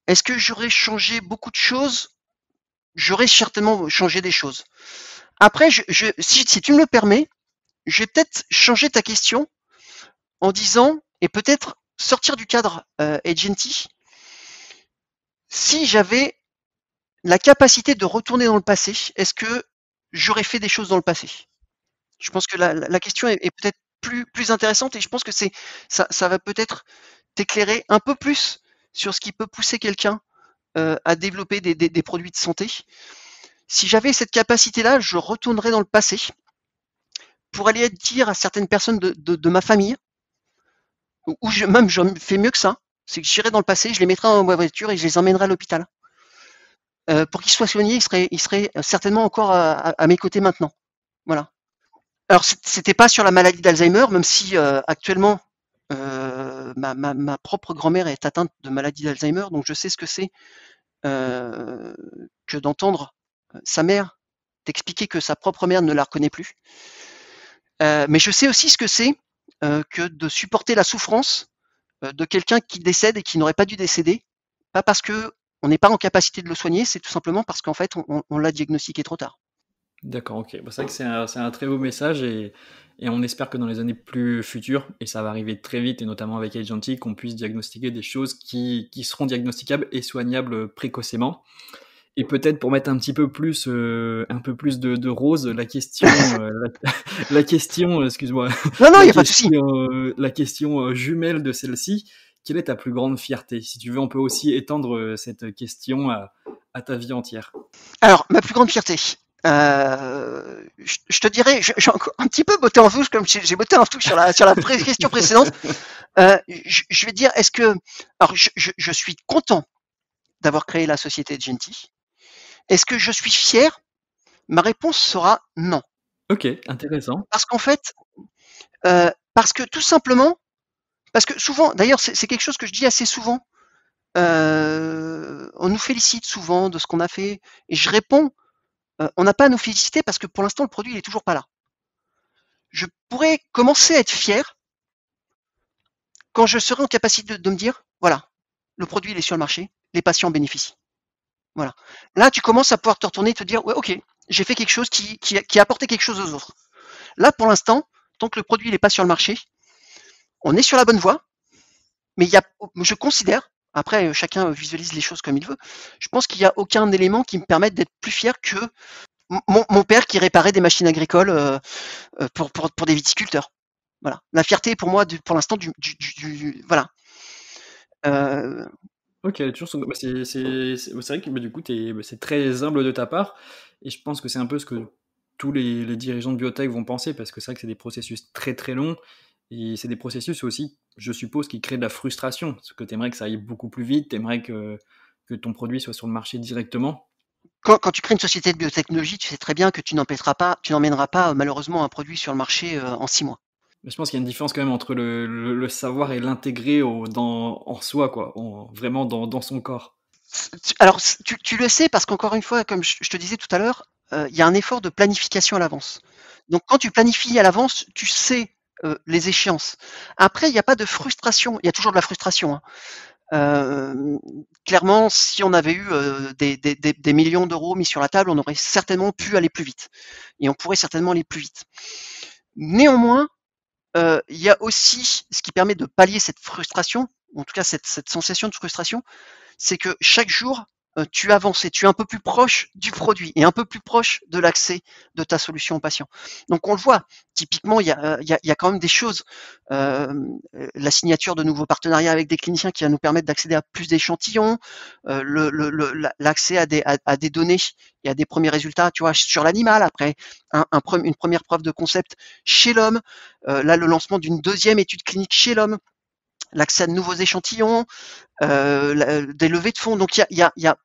Speaker 2: Est-ce que j'aurais changé beaucoup de choses? J'aurais certainement changé des choses. Après, si tu me le permets, je vais peut-être changer ta question en disant, et peut-être sortir du cadre Agenty, si j'avais la capacité de retourner dans le passé, est-ce que j'aurais fait des choses dans le passé? Je pense que la question est peut-être plus intéressante et je pense que ça va peut-être t'éclairer un peu plus sur ce qui peut pousser quelqu'un à développer des produits de santé. Si j'avais cette capacité-là, je retournerais dans le passé pour aller dire à certaines personnes de ma famille, ou même je fais mieux que ça, c'est que j'irais dans le passé, je les mettrais dans ma voiture et je les emmènerais à l'hôpital. Pour qu'ils soient soignés, ils seraient certainement encore à mes côtés maintenant. Voilà. Alors, c'était pas sur la maladie d'Alzheimer, même si actuellement, ma propre grand-mère est atteinte de maladie d'Alzheimer, donc je sais ce que c'est que d'entendre sa mère t'expliquer que sa propre mère ne la reconnaît plus. Mais je sais aussi ce que c'est que de supporter la souffrance de quelqu'un qui décède et qui n'aurait pas dû décéder, pas parce que on n'est pas en capacité de le soigner, c'est tout simplement parce qu'en fait, on l'a diagnostiqué trop tard.
Speaker 1: D'accord, ok. C'est vrai que c'est un très beau message et on espère que dans les années plus futures, et ça va arriver très vite, et notamment avec Agentic, qu'on puisse diagnostiquer des choses qui seront diagnosticables et soignables précocement. Et peut-être pour mettre un peu plus de rose, la question, la question, excuse-moi.
Speaker 2: Non, il n'y a pas de souci.
Speaker 1: La question jumelle de celle-ci, quelle est ta plus grande fierté? Si tu veux, on peut aussi étendre cette question à ta vie entière.
Speaker 2: Alors, ma plus grande fierté. Je te dirais, j'ai encore un petit peu botté en touche, comme j'ai botté en touche sur la question précédente. Je vais dire, alors je suis content d'avoir créé la société Agenty. Est-ce que je suis fier? Ma réponse sera non.
Speaker 1: Ok, intéressant.
Speaker 2: Parce qu'en fait, parce que tout simplement, parce que souvent, d'ailleurs, c'est quelque chose que je dis assez souvent. On nous félicite souvent de ce qu'on a fait, et je réponds, on n'a pas à nous féliciter parce que pour l'instant, le produit il est toujours pas là. Je pourrais commencer à être fier quand je serai en capacité de me dire, voilà, le produit il est sur le marché, les patients en bénéficient. Voilà. Là, tu commences à pouvoir te retourner et te dire, ouais, ok, j'ai fait quelque chose qui a apporté quelque chose aux autres. Là, pour l'instant, tant que le produit il n'est pas sur le marché, on est sur la bonne voie, mais je considère, après chacun visualise les choses comme il veut, je pense qu'il n'y a aucun élément qui me permette d'être plus fier que mon père qui réparait des machines agricoles pour des viticulteurs. Voilà. La fierté pour moi, pour l'instant, voilà. Euh,
Speaker 1: Ok, toujours bah, c'est vrai que bah, du coup, bah, c'est très humble de ta part, et je pense que c'est un peu ce que tous les dirigeants de biotech vont penser, parce que c'est vrai que c'est des processus très très longs, et c'est des processus aussi, je suppose, qui créent de la frustration, parce que tu aimerais que ça aille beaucoup plus vite, tu aimerais que ton produit soit sur le marché directement.
Speaker 2: quand tu crées une société de biotechnologie, tu sais très bien que tu n'emmèneras pas malheureusement un produit sur le marché en 6 mois.
Speaker 1: Mais je pense qu'il y a une différence quand même entre le savoir et l'intégrer en soi, quoi, vraiment dans son corps.
Speaker 2: Alors, tu le sais parce qu'encore une fois, comme je te disais tout à l'heure, il y a un effort de planification à l'avance. Donc, quand tu planifies à l'avance, tu sais les échéances. Après, il n'y a pas de frustration. Il y a toujours de la frustration, hein. Clairement, si on avait eu des millions d'euros mis sur la table, on aurait certainement pu aller plus vite. Et on pourrait certainement aller plus vite. Néanmoins, il y a aussi ce qui permet de pallier cette frustration, en tout cas cette sensation de frustration, c'est que chaque jour, tu avances et tu es un peu plus proche du produit et un peu plus proche de l'accès de ta solution au patient. Donc on le voit, typiquement, il y a quand même des choses. Euh, la signature de nouveaux partenariats avec des cliniciens qui va nous permettre d'accéder à plus d'échantillons, l'accès à des données et à des premiers résultats, tu vois, sur l'animal, après une première preuve de concept chez l'homme, là le lancement d'une deuxième étude clinique chez l'homme, l'accès à de nouveaux échantillons, des levées de fonds. Donc il y a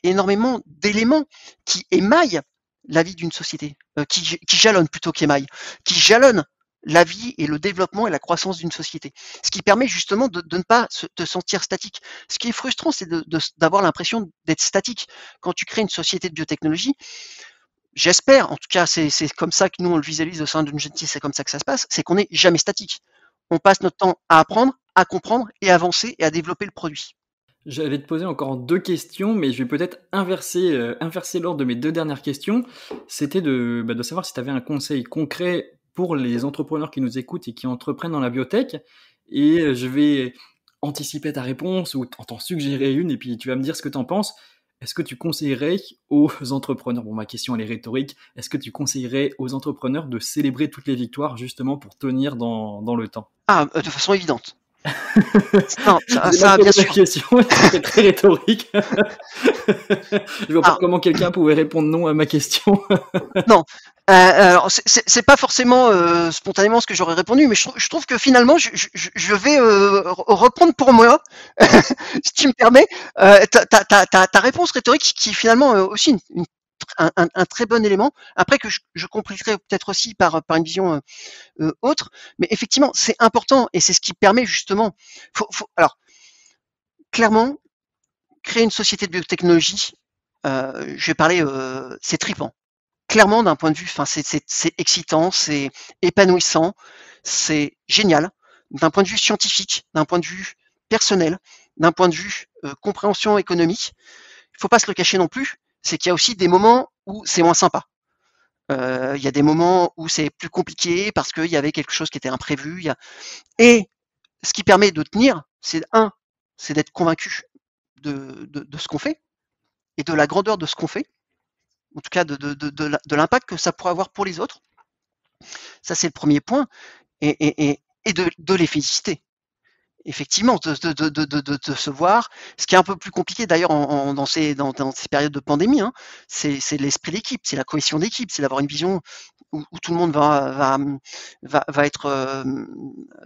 Speaker 2: énormément d'éléments qui émaillent la vie d'une société, qui jalonnent plutôt qu'émaillent, qui jalonnent la vie et le développement et la croissance d'une société. Ce qui permet justement de ne pas te sentir statique. Ce qui est frustrant, c'est d'avoir l'impression d'être statique. Quand tu crées une société de biotechnologie, j'espère, en tout cas c'est comme ça que nous on le visualise au sein d'une GT, c'est comme ça que ça se passe, c'est qu'on n'est jamais statique. On passe notre temps à apprendre, à comprendre et à avancer et à développer le produit.
Speaker 1: J'allais te poser encore deux questions, mais je vais peut-être inverser l'ordre de mes deux dernières questions. C'était de savoir si tu avais un conseil concret pour les entrepreneurs qui nous écoutent et qui entreprennent dans la biotech. Et je vais anticiper ta réponse ou t'en suggérer une, et puis tu vas me dire ce que tu en penses. Est-ce que tu conseillerais aux entrepreneurs, bon ma question elle est rhétorique, est-ce que tu conseillerais aux entrepreneurs de célébrer toutes les victoires justement pour tenir dans le temps?
Speaker 2: Ah, de façon évidente. Non,
Speaker 1: J'ai mal
Speaker 2: ça bien
Speaker 1: posé la
Speaker 2: sûr.
Speaker 1: question, c'était très rhétorique. Je vois pas
Speaker 2: Ah,
Speaker 1: comment quelqu'un pouvait répondre non à ma question.
Speaker 2: non. Alors c'est pas forcément spontanément ce que j'aurais répondu, mais je trouve que finalement je vais reprendre pour moi, si tu me permets, ta réponse rhétorique qui est finalement aussi un très bon élément. Après que je compléterai peut-être aussi par une vision autre, mais effectivement c'est important et c'est ce qui permet justement. Alors clairement, créer une société de biotechnologie, je vais parler, c'est tripant. Clairement, d'un point de vue, enfin, c'est excitant, c'est épanouissant, c'est génial. D'un point de vue scientifique, d'un point de vue personnel, d'un point de vue compréhension économique, il faut pas se le cacher non plus, c'est qu'il y a aussi des moments où c'est moins sympa. Il y a des moments où c'est plus compliqué parce qu'il y avait quelque chose qui était imprévu. Et ce qui permet de tenir, c'est d'être convaincu de ce qu'on fait et de la grandeur de ce qu'on fait, en tout cas de l'impact que ça pourrait avoir pour les autres. Ça, c'est le premier point. Et de les féliciter. Effectivement, de se voir. Ce qui est un peu plus compliqué d'ailleurs dans ces périodes de pandémie, hein, c'est l'esprit d'équipe, c'est la cohésion d'équipe, c'est d'avoir une vision où tout le monde va être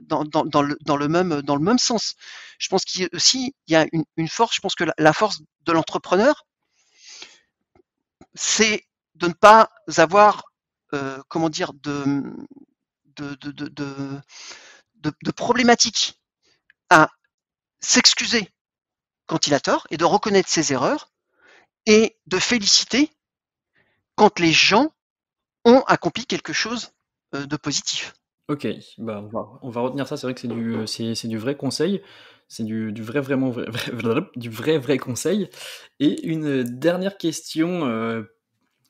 Speaker 2: dans le même sens. Je pense qu'il y a une force, je pense que la force de l'entrepreneur, c'est de ne pas avoir de problématiques à s'excuser quand il a tort et de reconnaître ses erreurs et de féliciter quand les gens ont accompli quelque chose de positif.
Speaker 1: Ok, bah on va retenir ça. C'est vrai que c'est du vrai conseil. C'est du vrai, vraiment du vrai conseil. Et une dernière question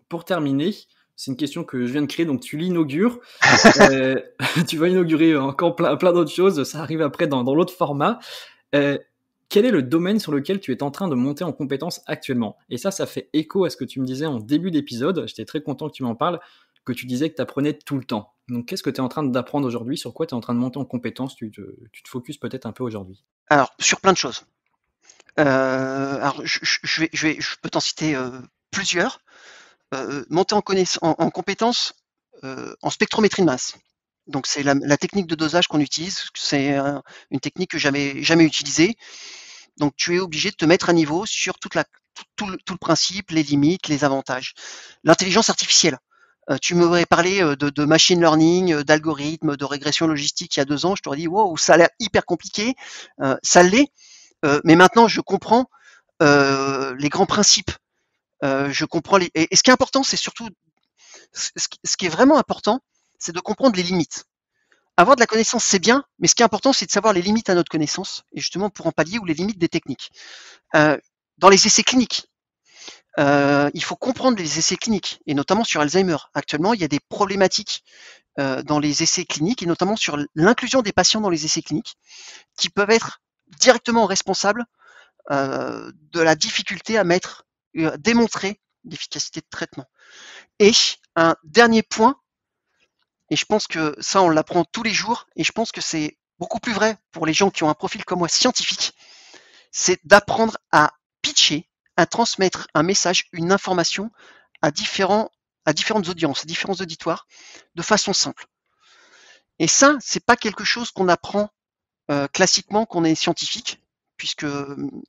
Speaker 1: pour terminer. C'est une question que je viens de créer, donc tu l'inaugures. Tu vas inaugurer encore plein d'autres choses. Ça arrive après dans l'autre format. Quel est le domaine sur lequel tu es en train de monter en compétence actuellement ? Et ça fait écho à ce que tu me disais en début d'épisode. J'étais très content que tu m'en parles, que tu disais que tu apprenais tout le temps. Donc, qu'est-ce que tu es en train d'apprendre aujourd'hui ? Sur quoi tu es en train de monter en compétence ? Tu te focuses peut-être un peu aujourd'hui.
Speaker 2: Alors, sur plein de choses. Alors, je peux t'en citer plusieurs. Monter en compétence en spectrométrie de masse. Donc, c'est la technique de dosage qu'on utilise. C'est une technique que j'avais jamais utilisée. Donc, tu es obligé de te mettre à niveau sur tout le principe, les limites, les avantages. L'intelligence artificielle. Tu m'aurais parlé de machine learning, d'algorithmes, de régression logistique il y a 2 ans. Je t'aurais dit, wow, ça a l'air hyper compliqué. Ça l'est. Mais maintenant, je comprends les grands principes. Je comprends et ce qui est important, c'est surtout ce qui est vraiment important, c'est de comprendre les limites. Avoir de la connaissance, c'est bien, mais ce qui est important, c'est de savoir les limites à notre connaissance, et justement pour en pallier, ou les limites des techniques. Dans les essais cliniques, il faut comprendre les essais cliniques, et notamment sur Alzheimer. Actuellement, il y a des problématiques dans les essais cliniques, et notamment sur l'inclusion des patients dans les essais cliniques, qui peuvent être directement responsables de la difficulté à démontrer l'efficacité de traitement. Et un dernier point, et je pense que ça, on l'apprend tous les jours, et je pense que c'est beaucoup plus vrai pour les gens qui ont un profil comme moi scientifique, c'est d'apprendre à pitcher, à transmettre un message, une information à différentes audiences, à différents auditoires, de façon simple. Et ça, c'est pas quelque chose qu'on apprend classiquement quand on est scientifique, puisque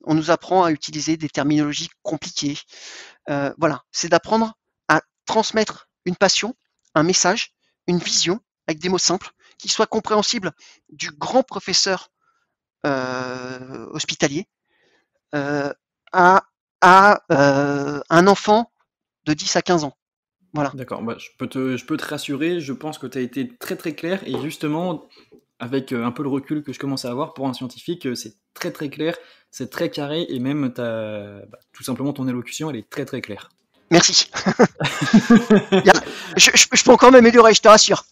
Speaker 2: on nous apprend à utiliser des terminologies compliquées. Voilà, c'est d'apprendre à transmettre une passion, un message, une vision, avec des mots simples, qui soient compréhensibles du grand professeur hospitalier à un enfant de 10 à 15 ans. Voilà.
Speaker 1: D'accord, bah, je peux te rassurer, je pense que tu as été très très clair, et justement, avec un peu le recul que je commence à avoir pour un scientifique, c'est très très clair, c'est très carré, et même tout simplement ton élocution, elle est très très claire.
Speaker 2: Merci. Je peux encore m'améliorer, je te rassure.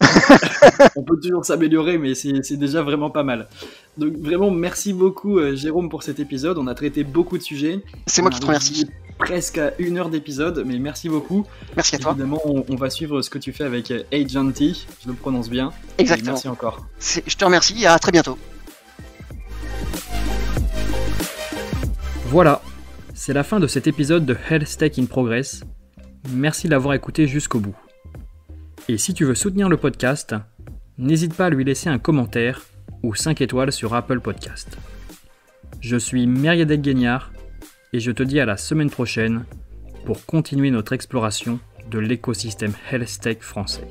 Speaker 1: On peut toujours s'améliorer, mais c'est déjà vraiment pas mal. Donc vraiment, merci beaucoup Jérôme pour cet épisode. On a traité beaucoup de sujets.
Speaker 2: C'est moi qui te remercie.
Speaker 1: Presque à 1 heure d'épisode, mais merci beaucoup.
Speaker 2: Merci à toi.
Speaker 1: Évidemment, on va suivre ce que tu fais avec Agenty, je le prononce bien.
Speaker 2: Exactement.
Speaker 1: Et merci encore.
Speaker 2: Je te remercie et à très bientôt.
Speaker 1: Voilà, c'est la fin de cet épisode de Health Tech in Progress. Merci de l'avoir écouté jusqu'au bout. Et si tu veux soutenir le podcast, n'hésite pas à lui laisser un commentaire ou 5 étoiles sur Apple Podcast. Je suis Mériadec Guignard et je te dis à la semaine prochaine pour continuer notre exploration de l'écosystème Health Tech français.